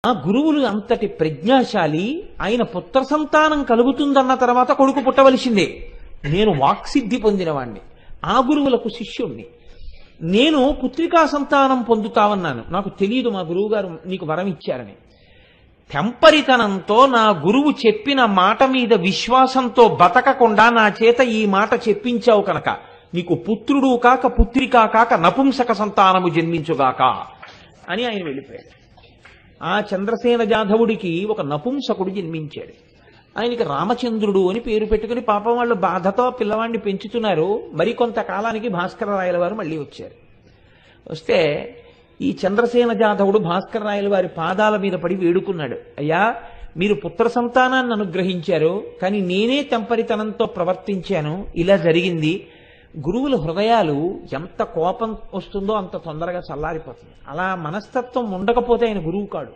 ఆ గురువులు అంతటి ప్రజ్ఞాశాలి. ఆయన పుత్ర సంతానం కలుగుతుందన్న తర్వాత కొడుకు పుట్టవలసిందే. నేను వాక్సిద్ధి పొందినవాణ్ణి, ఆ గురువులకు శిష్యుణ్ణి. నేను పుత్రికా సంతానం పొందుతావన్నాను. నాకు తెలియదు మా గురువు గారు నీకు వరం ఇచ్చారని. తెంపరితనంతో నా గురువు చెప్పిన మాట మీద విశ్వాసంతో బతకకుండా నా చేత ఈ మాట చెప్పించావు కనుక నీకు పుత్రుడు కాక పుత్రికా కాక నపుంసక సంతానము జన్మించుగాక అని ఆయన వెళ్ళిపోయాడు. ఆ చంద్రసేన జాధవుడికి ఒక నపుంసకుడు జన్మించాడు. ఆయనకి రామచంద్రుడు అని పేరు పెట్టుకుని పాపం వాళ్ళు బాధతో పిల్లవాడిని పెంచుతున్నారు. మరికొంతకాలానికి భాస్కర రాయల వారు మళ్ళీ వచ్చారు. వస్తే ఈ చంద్రసేన జాధవుడు భాస్కర రాయల వారి పాదాల మీద పడి వేడుకున్నాడు. అయ్యా, మీరు పుత్ర సంతానాన్ని అనుగ్రహించారు, కానీ నేనే తెంపరితనంతో ప్రవర్తించాను, ఇలా జరిగింది. గురువుల హృదయాలు ఎంత కోపం వస్తుందో అంత తొందరగా చల్లారిపోతుంది. అలా మనస్తత్వం ఉండకపోతే ఆయన గురువు కాడు.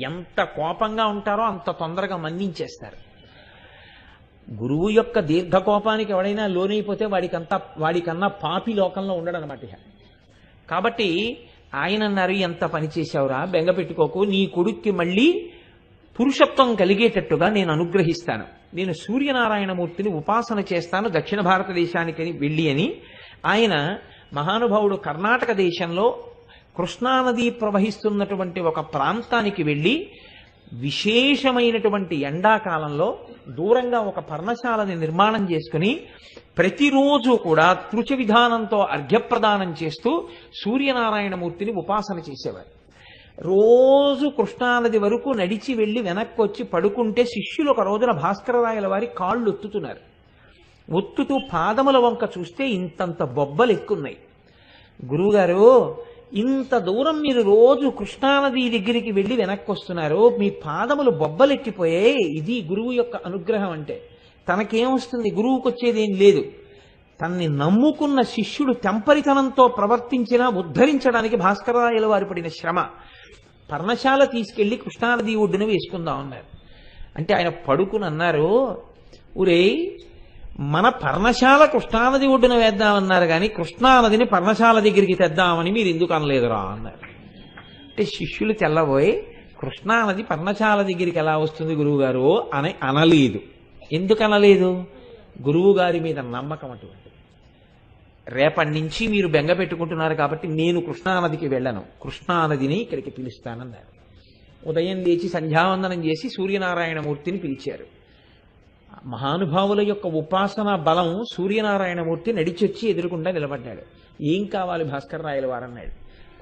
ఎంత కోపంగా ఉంటారో అంత తొందరగా మన్నించేస్తారు. గురువు యొక్క దీర్ఘ కోపానికి ఎవడైనా లోనైపోతే వాడికన్నా పాపి లోకంలో ఉండడు అనమాట. కాబట్టి ఆయన అన్నారు, ఎంత పని చేశావురా, బెంగ పెట్టుకోకు, నీ కొడుక్కి మళ్ళీ పురుషత్వం కలిగేటట్టుగా నేను అనుగ్రహిస్తాను. నేను సూర్యనారాయణమూర్తిని ఉపాసన చేస్తాను దక్షిణ భారతదేశానికి వెళ్ళి అని ఆయన మహానుభావుడు కర్ణాటక దేశంలో కృష్ణానది ప్రవహిస్తున్నటువంటి ఒక ప్రాంతానికి వెళ్ళి విశేషమైనటువంటి ఎండాకాలంలో దూరంగా ఒక పర్ణశాలని నిర్మాణం చేసుకుని ప్రతిరోజు కూడా తృచ విధానంతో అర్ఘ్యప్రదానం చేస్తూ సూర్యనారాయణమూర్తిని ఉపాసన చేసేవారు. రోజు కృష్ణానది వరకు నడిచి వెళ్ళి వెనక్కి వచ్చి పడుకుంటే శిష్యులు ఒక రోజున భాస్కరరాయల వారి కాళ్ళు ఒత్తుతున్నారు. ఒత్తుతూ పాదముల వంక చూస్తే ఇంతంత బొబ్బలు ఎక్కున్నాయి. గురువుగారు, ఇంత దూరం మీరు రోజు కృష్ణానది దగ్గరికి వెళ్ళి వెనక్కి వస్తున్నారు, మీ పాదములు బొబ్బలెక్కిపోయాయి. ఇది గురువు యొక్క అనుగ్రహం అంటే. తనకేమొస్తుంది, గురువుకు వచ్చేదేం లేదు. తన్ని నమ్ముకున్న శిష్యుడు తెంపరితనంతో ప్రవర్తించినా ఉద్ధరించడానికి భాస్కరరాయల వారు పడిన శ్రమ. పర్ణశాల తీసుకెళ్లి కృష్ణానది ఒడ్డున వేసుకుందాం అన్నారు. అంటే ఆయన పడుకుని అన్నారు, ఒరేయ్, మన పర్ణశాల కృష్ణానది ఒడ్డున వేద్దామన్నారు కానీ కృష్ణానదిని పర్ణశాల దగ్గరికి తెద్దామని మీరు ఎందుకు అనలేదురా అన్నారు. అంటే శిష్యులు తెల్లబోయి, కృష్ణానది పర్ణశాల దగ్గరికి ఎలా వస్తుంది గురువుగారు అని అనలేదు. ఎందుకు అనలేదు? గురువు గారి మీద నమ్మకం అటువంటి. రేపటి నుంచి మీరు బెంగ పెట్టుకుంటున్నారు కాబట్టి నేను కృష్ణానదికి వెళ్ళను, కృష్ణానదిని ఇక్కడికి పిలుస్తానన్నారు. ఉదయం లేచి సంధ్యావందనం చేసి సూర్యనారాయణమూర్తిని పిలిచారు. మహానుభావుల యొక్క ఉపాసన బలం సూర్యనారాయణమూర్తి నడిచొచ్చి ఎదురుకుండా నిలబడ్డాడు. ఏం కావాలి భాస్కరరాయల వారు అన్నాడు.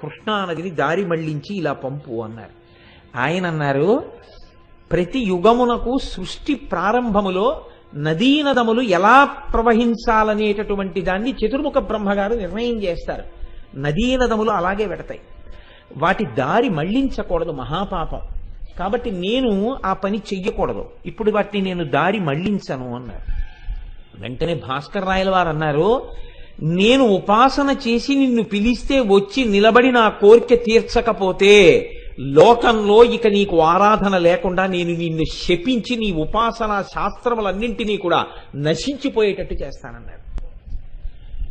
కృష్ణానదిని దారి మళ్లించి ఇలా పంపు అన్నారు. ఆయన అన్నారు, ప్రతి యుగమునకు సృష్టి ప్రారంభములో నదీనదములు ఎలా ప్రవహించాలనేటటువంటి దాన్ని చతుర్ముఖ బ్రహ్మగారు నిర్ణయం చేస్తారు. నదీనదములు అలాగే పెడతాయి. వాటి దారి మళ్లించకూడదు, మహాపాపం. కాబట్టి నేను ఆ పని చెయ్యకూడదు. ఇప్పుడు వాటిని నేను దారి మళ్లించను అన్నారు. వెంటనే భాస్కర్ రాయల వారు అన్నారు, నేను ఉపాసన చేసి నిన్ను పిలిస్తే వచ్చి నిలబడి నా కోరిక తీర్చకపోతే లోకంలో ఇక నీకు ఆరాధన లేకుండా నేను నిన్ను శపించి నీ ఉపాసన శాస్త్రములన్నింటినీ కూడా నశించిపోయేటట్టు చేస్తానన్నారు.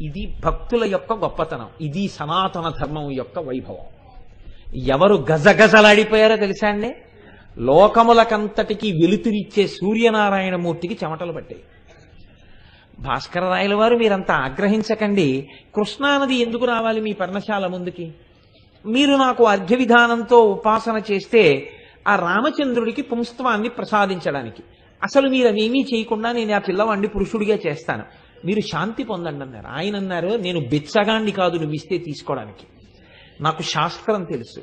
ఇది భక్తుల యొక్క గొప్పతనం. ఇది సనాతన ధర్మం యొక్క వైభవం. ఎవరు గజగజలాడిపోయారో తెలుసా అండి? లోకములకంతటికి వెలుతురిచ్చే సూర్యనారాయణమూర్తికి చెమటలు పట్టాయి. భాస్కరరాయల వారు, మీరంతా ఆగ్రహించకండి, కృష్ణానది ఎందుకు రావాలి మీ పర్ణశాల ముందుకి? మీరు నాకు అర్ఘ్య విధానంతో ఉపాసన చేస్తే ఆ రామచంద్రుడికి పుంస్త్వాన్ని ప్రసాదించడానికి. అసలు మీరు అవేమీ చేయకుండా నేను ఆ పిల్లవాడిని పురుషుడిగా చేస్తాను, మీరు శాంతి పొందండి అన్నారు. ఆయన అన్నారు, నేను బిచ్చగాండి కాదు నువ్వు ఇస్తే తీసుకోవడానికి. నాకు శాస్త్రం తెలుసు,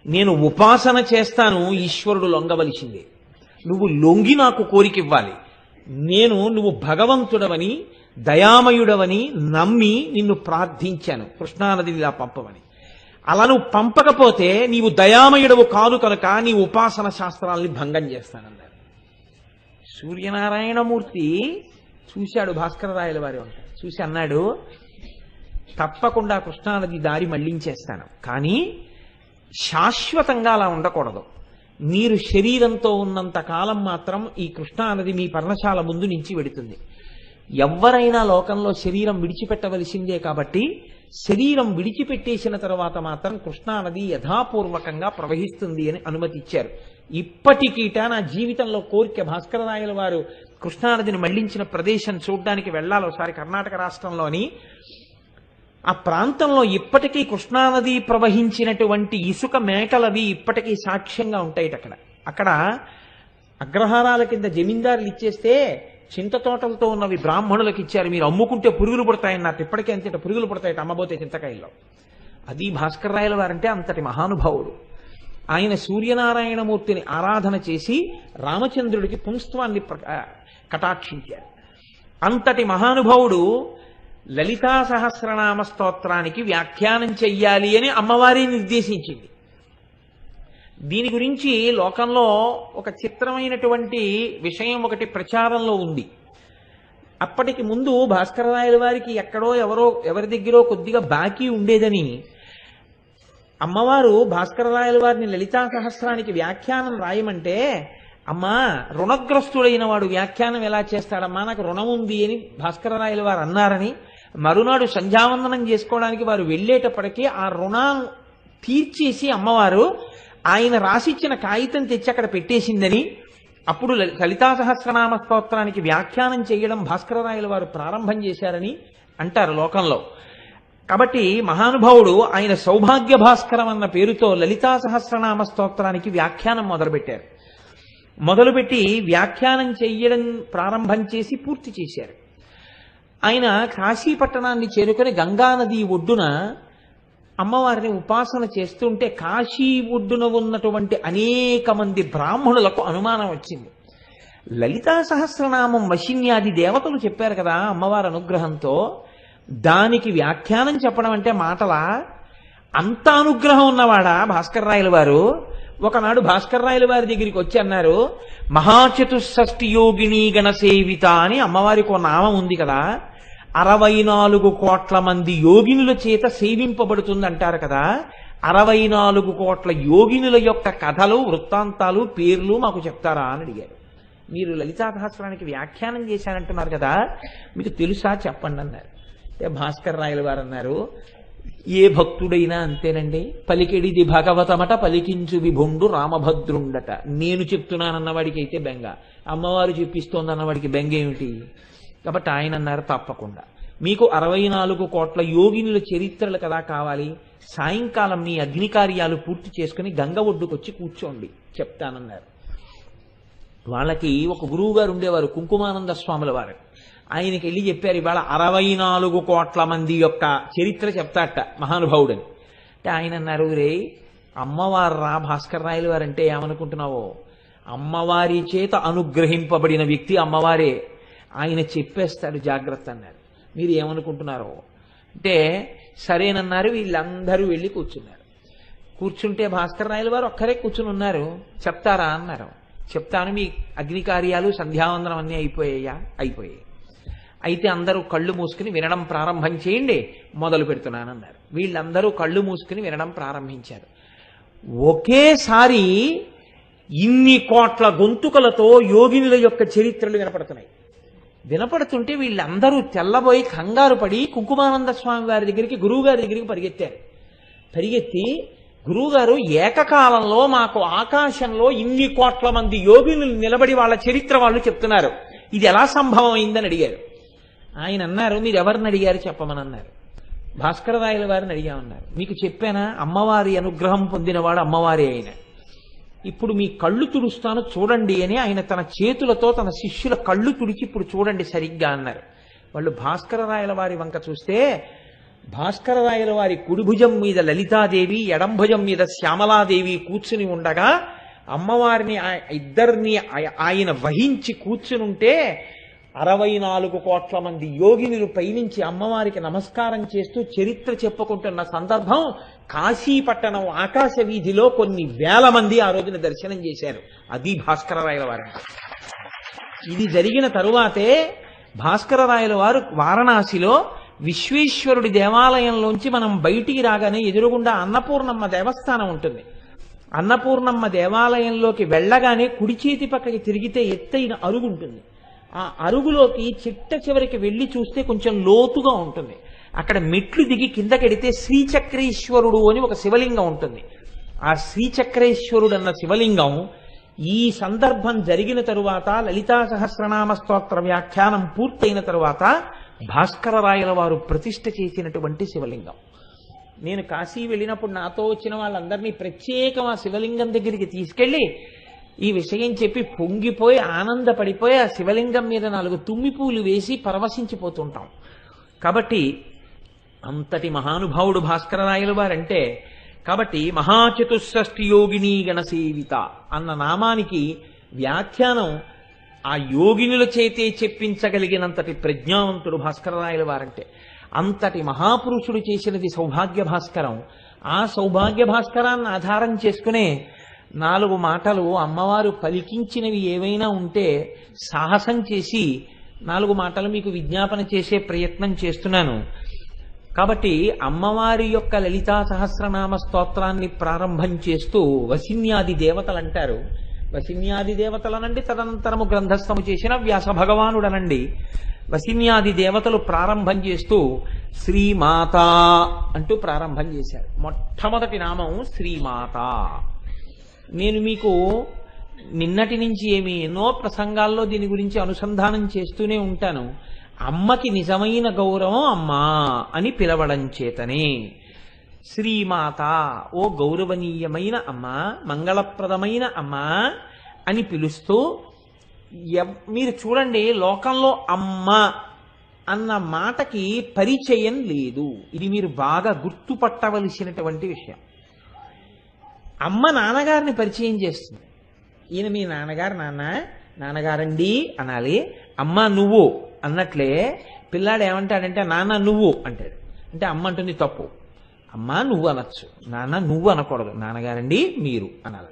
నేను ఉపాసన చేస్తాను, ఈశ్వరుడు లొంగవలసిందే. నువ్వు లొంగి నాకు కోరిక ఇవ్వాలి. నువ్వు భగవంతుడవని దయామయుడవని నమ్మి నిన్ను ప్రార్థించాను కృష్ణానదిని ఇలా పంపమని. అలా నువ్వు పంపకపోతే నీవు దయామయుడవు కాదు కనుక నీ ఉపాసన శాస్త్రాల్ని భంగం చేస్తానన్నారు. సూర్యనారాయణమూర్తి చూశాడు భాస్కరరాయల వారి వంట. చూసి అన్నాడు, తప్పకుండా కృష్ణానది దారి మళ్లించేస్తాను, కానీ శాశ్వతంగా అలా ఉండకూడదు. మీరు శరీరంతో ఉన్నంత కాలం మాత్రం ఈ కృష్ణానది మీ పర్ణశాల ముందు నుంచి వెడుతుంది. ఎవరైనా లోకంలో శరీరం విడిచిపెట్టవలసిందే కాబట్టి శరీరం విడిచిపెట్టేసిన తర్వాత మాత్రం కృష్ణానది యథాపూర్వకంగా ప్రవహిస్తుంది అని అనుమతి ఇచ్చారు. ఇప్పటికీట నా జీవితంలో కోరిక భాస్కరరాయల వారు కృష్ణానదిని మళ్లించిన ప్రదేశం చూడడానికి వెళ్ళాలి ఒకసారి. కర్ణాటక రాష్ట్రంలోని ఆ ప్రాంతంలో ఇప్పటికీ కృష్ణానది ప్రవహించినటువంటి ఇసుక మేకలవి ఇప్పటికీ సాక్ష్యంగా ఉంటాయి. అక్కడ అగ్రహారాల కింద జమీందారులు ఇచ్చేస్తే చింత తోటలతో ఉన్నవి బ్రాహ్మణులకు ఇచ్చారు. మీరు అమ్ముకుంటే పురుగులు పుడతాయన్నారు. ఇప్పటికే అంతట పురుగులు పుడతాయట అమ్మబోతే చింతకాయల్లో. అది భాస్కరరాయల వారంటే అంతటి మహానుభావుడు. ఆయన సూర్యనారాయణమూర్తిని ఆరాధన చేసి రామచంద్రుడికి పుంస్త్వాన్ని కటాక్షించారు. అంతటి మహానుభావుడు లలితా సహస్రనామ స్తోత్రానికి వ్యాఖ్యానం చెయ్యాలి అని అమ్మవారి నిర్దేశించింది. దీని గురించి లోకంలో ఒక చిత్రమైనటువంటి విషయం ఒకటి ప్రచారంలో ఉంది. అప్పటికి ముందు భాస్కరరాయల వారికి ఎక్కడో ఎవరి దగ్గరో కొద్దిగా బాకీ ఉండేదని అమ్మవారు భాస్కరరాయల వారిని లలితా సహస్రానికి వ్యాఖ్యానం రాయమంటే, అమ్మా రుణగ్రస్తుడైన వాడు వ్యాఖ్యానం ఎలా చేస్తాడమ్మా, నాకు రుణం ఉంది అని భాస్కరరాయల వారు అన్నారని మరునాడు సంధ్యావందనం చేసుకోవడానికి వారు వెళ్ళేటప్పటికీ ఆ రుణాన్ని తీర్చేసి అమ్మవారు ఆయన రాసిచ్చిన కాగితం తెచ్చి అక్కడ పెట్టేసిందని, అప్పుడు లలితా సహస్రనామ స్తోత్రానికి వ్యాఖ్యానం చేయడం భాస్కరరాయల వారు ప్రారంభం చేశారని అంటారు లోకంలో. కాబట్టి మహానుభావుడు ఆయన సౌభాగ్య భాస్కరం అన్న పేరుతో లలితా సహస్రనామ స్తోత్రానికి వ్యాఖ్యానం మొదలుపెట్టారు. మొదలుపెట్టి వ్యాఖ్యానం చెయ్యడం ప్రారంభం చేసి పూర్తి చేశారు. ఆయన కాశీపట్టణాన్ని చేరుకొని గంగానది ఒడ్డున అమ్మవారిని ఉపాసన చేస్తుంటే కాశీ ఒడ్డున ఉన్నటువంటి అనేక మంది బ్రాహ్మణులకు అనుమానం వచ్చింది. లలితా సహస్రనామం వశిన్యాది దేవతలు చెప్పారు కదా అమ్మవారి అనుగ్రహంతో, దానికి వ్యాఖ్యానం చెప్పడం అంటే మాటలా? అంత అనుగ్రహం ఉన్నవాడా భాస్కరరాయల వారు? ఒకనాడు భాస్కరరాయల వారి దగ్గరికి వచ్చి అన్నారు, మహాచతుషష్ఠి యోగిని గణసేవిత అని అమ్మవారికి ఒక నామం ఉంది కదా, 64 కోట్ల మంది యోగినుల చేత సేవింపబడుతుంది అంటారు కదా, 64 కోట్ల యోగినుల యొక్క కథలు వృత్తాంతాలు పేర్లు మాకు చెప్తారా అని అడిగారు. మీరు లలితా సహస్రానికి వ్యాఖ్యానం చేశారంటున్నారు కదా, మీకు తెలుసా చెప్పండి అన్నారు. అంటే భాస్కరరాయల వారు అన్నారు, ఏ భక్తుడైనా అంతేనండి, పలికెడిది భగవతమట పలికించు విభుండు రామభద్రుండట. నేను చెప్తున్నానన్నవాడికి అయితే బెంగ, అమ్మవారు చెప్పిస్తోందన్నవాడికి బెంగ ఏమిటి? కాబట్టి ఆయన అన్నారు, తప్పకుండా మీకు 64 కోట్ల యోగినుల చరిత్రలు కదా కావాలి, సాయంకాలం మీ అగ్ని కార్యాలు పూర్తి చేసుకుని గంగ ఒడ్డుకొచ్చి కూర్చోండి చెప్తానన్నారు. వాళ్ళకి ఒక గురువు గారు ఉండేవారు, కుంకుమానంద స్వాముల వారు. ఆయనకి వెళ్ళి చెప్పారు, ఇవాళ 64 కోట్ల మంది యొక్క చరిత్ర చెప్తాట మహానుభావుడని. అంటే ఆయన అన్నారు, రే అమ్మవారు రా భాస్కరరాయల వారు అంటే ఏమనుకుంటున్నావో, అమ్మవారి చేత అనుగ్రహింపబడిన వ్యక్తి అమ్మవారే, ఆయన చెప్పేస్తాడు జాగ్రత్త అన్నారు. మీరు ఏమనుకుంటున్నారో అంటే సరేనన్నారు. వీళ్ళందరూ వెళ్ళి కూర్చున్నారు. కూర్చుంటే భాస్కరరాయల వారు ఒక్కరే కూర్చుని ఉన్నారు. చెప్తారా అన్నారు. చెప్తాను, మీ అగ్ని కార్యాలు సంధ్యావందనం అన్నీ అయిపోయాయా? అయిపోయాయి. అయితే అందరూ కళ్ళు మూసుకుని వినడం ప్రారంభం చేయండి, మొదలు పెడుతున్నానన్నారు. వీళ్ళందరూ కళ్ళు మూసుకుని వినడం ప్రారంభించారు. ఒకేసారి ఇన్ని కోట్ల గొంతుకలతో యోగినుల యొక్క చరిత్రలు వినపడుతున్నాయి. వినపడుతుంటే వీళ్ళందరూ తెల్లబోయి కంగారు పడి కుంకుమానంద స్వామి వారి దగ్గరికి, గురువు గారి దగ్గరికి పరిగెత్తారు. పరిగెత్తి, గురువుగారు ఏకకాలంలో మాకు ఆకాశంలో ఇన్ని కోట్ల మంది యోగినులు నిలబడి వాళ్ళ చరిత్ర వాళ్ళు చెప్తున్నారు, ఇది ఎలా సంభవం అయిందని అడిగారు. ఆయన అన్నారు, మీరు ఎవరిని అడిగారు చెప్పమని అన్నారు. భాస్కరరాయల వారిని అడిగామన్నారు. మీకు చెప్పానా, అమ్మవారి అనుగ్రహం పొందినవాడు అమ్మవారి అయిన, ఇప్పుడు మీ కళ్ళు తుడుస్తాను చూడండి అని ఆయన తన చేతులతో తన శిష్యుల కళ్ళు తుడిచి ఇప్పుడు చూడండి సరిగ్గా అన్నారు. వాళ్ళు భాస్కరరాయల వారి వంక చూస్తే భాస్కరరాయల వారి కుడి భుజం మీద లలితాదేవి, ఎడం భుజం మీద శ్యామలాదేవి కూర్చుని ఉండగా అమ్మవారిని ఇద్దరిని ఆయన వహించి కూర్చునుంటే 64 కోట్ల మంది యోగినులు పైనుంచి అమ్మవారికి నమస్కారం చేస్తూ చరిత్ర చెప్పుకుంటున్న సందర్భం. కాశీపట్టణం ఆకాశ వీధిలో కొన్ని వేల మంది ఆ రోజున దర్శనం చేశారు. అది భాస్కరరాయల వారు. ఇది జరిగిన తరువాతే భాస్కరరాయల వారు వారణాసిలో విశ్వేశ్వరుడి దేవాలయంలోంచి మనం బయటికి రాగానే ఎదురుగుండా అన్నపూర్ణమ్మ దేవస్థానం ఉంటుంది. అన్నపూర్ణమ్మ దేవాలయంలోకి వెళ్ళగానే కుడి చేతి పక్కకి తిరిగితే ఎత్తైన అరుగు ఉంటుంది. ఆ అరుగులోకి చిట్ట చివరికి వెళ్ళి చూస్తే కొంచెం లోతుగా ఉంటుంది. అక్కడ మెట్లు దిగి కిందకెడితే శ్రీచక్రేశ్వరుడు అని ఒక శివలింగం ఉంటుంది. ఆ శ్రీచక్రేశ్వరుడు అన్న శివలింగం ఈ సందర్భం జరిగిన తరువాత, లలితా సహస్రనామ స్తోత్ర వ్యాఖ్యానం పూర్తయిన తరువాత భాస్కరరాయల వారు ప్రతిష్ఠ చేసినటువంటి శివలింగం. నేను కాశీ వెళ్ళినప్పుడు నాతో వచ్చిన వాళ్ళందరినీ ప్రత్యేకం ఆ శివలింగం దగ్గరికి తీసుకెళ్లి ఈ విషయం చెప్పి పొంగిపోయి ఆనందపడిపోయి ఆ శివలింగం మీద 4 తుమ్మి పూలు వేసి పరవశించిపోతుంటాం. కాబట్టి అంతటి మహానుభావుడు భాస్కరరాయలు వారంటే, కాబట్టి మహాచతుషష్ఠి యోగిని గణసేవిత అన్న నామానికి వ్యాఖ్యానం ఆ యోగినుల చేతే చెప్పించగలిగినంతటి ప్రజ్ఞావంతుడు భాస్కరరాయల వారంటే. అంతటి మహాపురుషుడు చేసినది సౌభాగ్య భాస్కరం. ఆ సౌభాగ్య భాస్కరాన్ని ఆధారం చేసుకునే 4 మాటలు అమ్మవారు పలికించినవి ఏవైనా ఉంటే సాహసం చేసి 4 మాటలు మీకు విజ్ఞాపన చేసే ప్రయత్నం చేస్తున్నాను. కాబట్టి అమ్మవారి యొక్క లలితా సహస్రనామ స్తోత్రాన్ని ప్రారంభం చేస్తూ వసిన్యాది దేవతలు అంటారు. వసిన్యాది దేవతలనండి, తదనంతరము గ్రంథస్థము చేసిన వ్యాస భగవానుడనండి. వసిన్యాది దేవతలు ప్రారంభం చేస్తూ శ్రీమాత అంటూ ప్రారంభం చేశారు. మొట్టమొదటి నామం శ్రీమాత. నేను మీకు నిన్నటి నుంచి ఎన్నో ప్రసంగాల్లో దీని గురించి అనుసంధానం చేస్తూనే ఉంటాను. అమ్మకి నిజమైన గౌరవం అమ్మా అని పిలవడం చేతనే శ్రీమాత, ఓ గౌరవనీయమైన అమ్మ, మంగళప్రదమైన అమ్మ అని పిలుస్తూ, మీరు చూడండి లోకంలో అమ్మ అన్న మాటకి పరిచయం లేదు. ఇది మీరు బాగా గుర్తుపట్టవలసినటువంటి విషయం. అమ్మ నాన్నగారిని పరిచయం చేస్తుంది. ఈయన మీ నాన్నగారు, నాన్నగారండి అనాలి. అమ్మ నువ్వు అన్నట్లే పిల్లాడు ఏమంటాడంటే నాన్న నువ్వు అంటాడు. అంటే అమ్మ అంటుంది తప్పు. అమ్మ నువ్వు అనొచ్చు, నాన్న నువ్వు అనకూడదు, నాన్నగారండి మీరు అనాలి.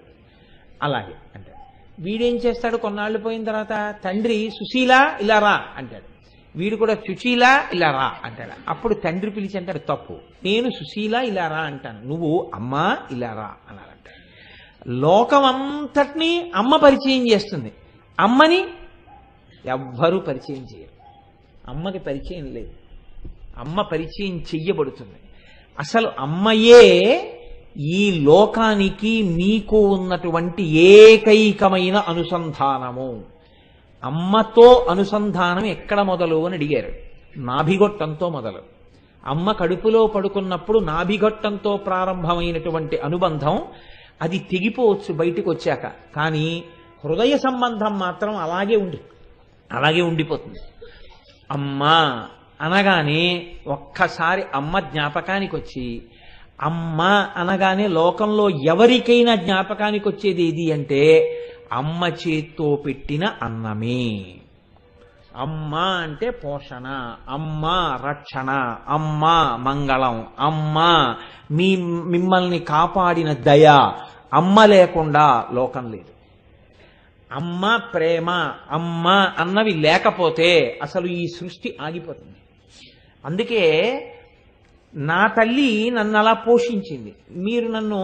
అలాగే అంటాడు. వీడేం చేస్తాడు, కొన్నాళ్ళు పోయిన తర్వాత తండ్రి సుశీల ఇలా రా అంటాడు. వీడు కూడా సుశీల ఇలా రా అంటాడు. అప్పుడు తండ్రి పిలిచి అంటాడు తప్పు, నేను సుశీల ఇలా రా అంటాను, నువ్వు అమ్మ ఇలా రా అనాలంట. లోకమంతటినీ అమ్మ పరిచయం చేస్తుంది, అమ్మని ఎవ్వరూ పరిచయం చేయరు. అమ్మకి పరిచయం లేదు, అమ్మ పరిచయం చెయ్యబడుతుంది. అసలు అమ్మయే ఈ లోకానికి మీకు ఉన్నటువంటి ఏకైకమైన అనుసంధానము. అమ్మతో అనుసంధానం ఎక్కడ మొదలు అని అడిగారు. నాభిగొట్టంతో మొదలు. అమ్మ కడుపులో పడుకున్నప్పుడు నాభిగొట్టంతో ప్రారంభమైనటువంటి అనుబంధం అది తెగిపోవచ్చు బయటికి వచ్చాక, కానీ హృదయ సంబంధం మాత్రం అలాగే ఉండిపోతుంది. అమ్మ అనగానే ఒక్కసారి అమ్మ జ్ఞాపకానికి వచ్చి, అమ్మ అనగానే లోకంలో ఎవరికైనా జ్ఞాపకానికి వచ్చేది ఏది అంటే అమ్మ చేత్తో పెట్టిన అన్నమే. అమ్మ అంటే పోషణ, అమ్మ రక్షణ, అమ్మ మంగళం, అమ్మ మిమ్మల్ని కాపాడిన దయ. అమ్మ లేకుండా లోకం లేదు. అమ్మ ప్రేమ, అమ్మ అన్నవి లేకపోతే అసలు ఈ సృష్టి ఆగిపోతుంది. అందుకే నా తల్లి నన్ను అలా పోషించింది. మీరు నన్ను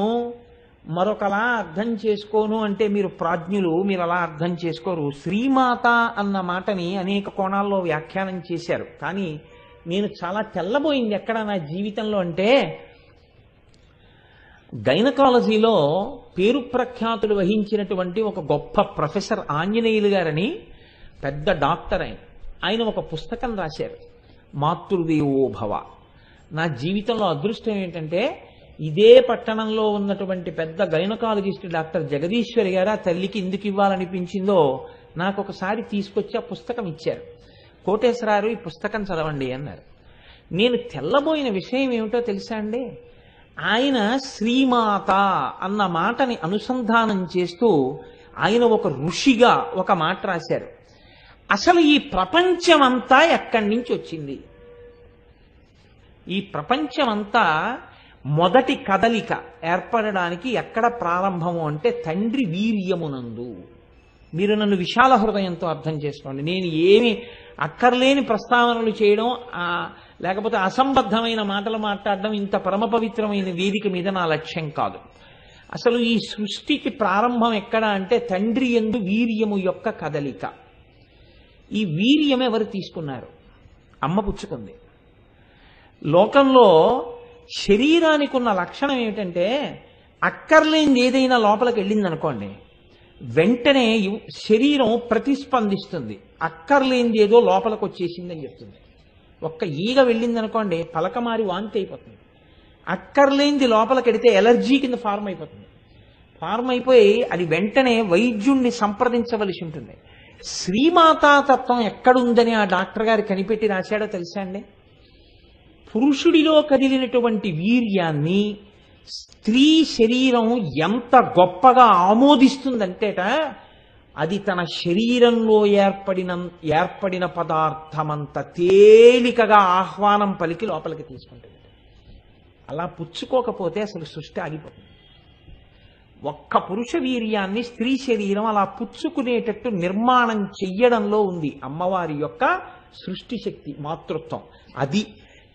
మరొకలా అర్థం చేసుకోను అంటే మీరు ప్రాజ్ఞులు, మీరు అలా అర్థం చేసుకోరు. శ్రీమాత అన్న మాటని అనేక కోణాల్లో వ్యాఖ్యానం చేశారు. కానీ నేను చాలా తెల్లబోయింది ఎక్కడ నా జీవితంలో అంటే, గైనకాలజీలో పేరు ప్రఖ్యాతులు వహించినటువంటి ఒక గొప్ప ప్రొఫెసర్ ఆంజనేయులు గారని పెద్ద డాక్టర్ ఆయన ఒక పుస్తకం రాశారు, మాతృదేవో భవ. నా జీవితంలో అదృష్టం ఏంటంటే ఇదే పట్టణంలో ఉన్నటువంటి పెద్ద గైనకాలజిస్ట్ డాక్టర్ జగదీశ్వరి గారు ఆ తల్లికి ఎందుకు ఇవ్వాలనిపించిందో నాకు ఒకసారి తీసుకొచ్చి ఆ పుస్తకం ఇచ్చారు. కోటేశ్వరారు ఈ పుస్తకం చదవండి అన్నారు. నేను తెల్లబోయిన విషయం ఏమిటో తెలుసా అండి, ఆయన శ్రీమాత అన్న మాటని అనుసంధానం చేస్తూ ఆయన ఒక ఋషిగా ఒక మాట రాశారు. అసలు ఈ ప్రపంచమంతా ఎక్కడి నుంచి వచ్చింది? ఈ ప్రపంచమంతా మొదటి కదలిక ఏర్పడడానికి ఎక్కడ ప్రారంభము అంటే తండ్రి వీర్యమునందు. మీరు నన్ను విశాల హృదయంతో అర్థం చేసుకోండి. నేను ఏమి అక్కర్లేని ప్రస్తావనలు చేయడం లేకపోతే అసంబద్ధమైన మాటలు మాట్లాడడం ఇంత పరమ పవిత్రమైన వేదిక మీద నా లక్ష్యం కాదు. అసలు ఈ సృష్టికి ప్రారంభం ఎక్కడ అంటే తండ్రి యందు వీర్యము యొక్క కదలిక. ఈ వీర్యం ఎవరు తీసుకున్నారు? అమ్మ పుచ్చుకుంది. లోకంలో శరీరానికి ఉన్న లక్షణం ఏమిటంటే అక్కర్లేనిది ఏదైనా లోపలికి వెళ్ళింది అనుకోండి, వెంటనే శరీరం ప్రతిస్పందిస్తుంది. అక్కర్లేనిది ఏదో లోపలికి వచ్చేసిందని చెప్తుంది. ఒక్క ఈగ వెళ్ళింది అనుకోండి, పలకమారి వాంతి అయిపోతుంది. అక్కర్లేనిది లోపలికి వెడితే ఎలర్జీ కింద ఫార్మ్ అయిపోతుంది. ఫార్మ్ అయిపోయి అది వెంటనే వైద్యుణ్ణి సంప్రదించవలసి ఉంటుంది. శ్రీమాతాతత్వం ఎక్కడుందని ఆ డాక్టర్ గారు కనిపెట్టి రాశాడో తెలుసా అండి? పురుషుడిలో కదిలినటువంటి వీర్యాన్ని స్త్రీ శరీరం ఎంత గొప్పగా ఆమోదిస్తుందంటేట, అది తన శరీరంలో ఏర్పడిన పదార్థమంత తేలికగా ఆహ్వానం పలికి లోపలికి తీసుకుంటుంది. అలా పుచ్చుకోకపోతే అసలు సృష్టి ఆగిపోతుంది. ఒక్క పురుష వీర్యాన్ని స్త్రీ శరీరం అలా పుచ్చుకునేటట్టు నిర్మాణం చెయ్యడంలో ఉంది అమ్మవారి యొక్క సృష్టి శక్తి, మాతృత్వం. అది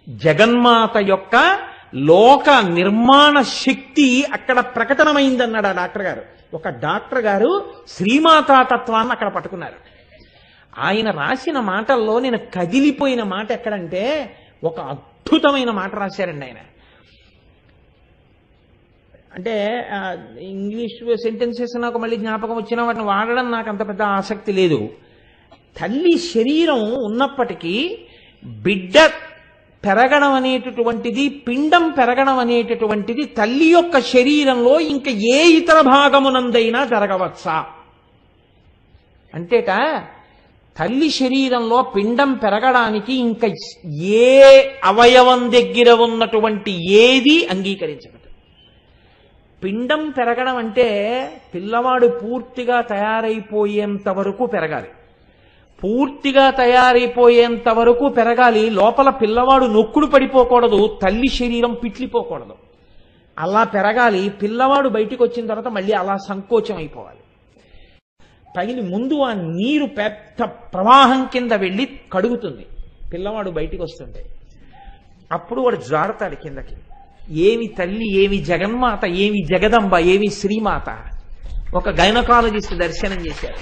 జగన్మాత యొక్క లోక నిర్మాణ శక్తి అక్కడ ప్రకటనమైందన్నాడు ఆ డాక్టర్ గారు. ఒక డాక్టర్ గారు శ్రీమాతా తత్వాన్ని అక్కడ పట్టుకున్నారు. ఆయన రాసిన మాటల్లో నేను కదిలిపోయిన మాట ఎక్కడంటే, ఒక అద్భుతమైన మాట రాశారండి ఆయన. అంటే ఇంగ్లీష్ సెంటెన్సెస్ నాకు మళ్ళీ జ్ఞాపకం వచ్చినా వాటిని వాడడం నాకు అంత పెద్ద ఆసక్తి లేదు. తల్లి శరీరం ఉన్నప్పటికీ బిడ్డ పెరగడం అనేటటువంటిది, పిండం పెరగడం అనేటటువంటిది తల్లి యొక్క శరీరంలో ఇంకా ఏ ఇతర భాగమునందైనా జరగవచ్చా అంటేట, తల్లి శరీరంలో పిండం పెరగడానికి ఇంకా ఏ అవయవం దగ్గర ఉన్నటువంటి ఏది అంగీకరించదు. పిండం పెరగడం అంటే పిల్లవాడు పూర్తిగా తయారైపోయేంత వరకు పెరగాలి. పూర్తిగా తయారైపోయేంత వరకు పెరగాలి. లోపల పిల్లవాడు నొక్కుడు పడిపోకూడదు, తల్లి శరీరం పిట్లిపోకూడదు. అలా పెరగాలి. పిల్లవాడు బయటికి వచ్చిన తర్వాత మళ్ళీ అలా సంకోచం అయిపోవాలి. పగిలి ముందు ఆ నీరు పెద్ద ప్రవాహం కింద వెళ్ళి కడుగుతుంది పిల్లవాడు బయటికి వస్తుంటే. అప్పుడు వాడు జారుతాడు కిందకి. ఏమి తల్లి, ఏమి జగన్మాత, ఏమి జగదంబ, ఏమి శ్రీమాత. ఒక గైనకాలజిస్ట్ దర్శనం చేశారు.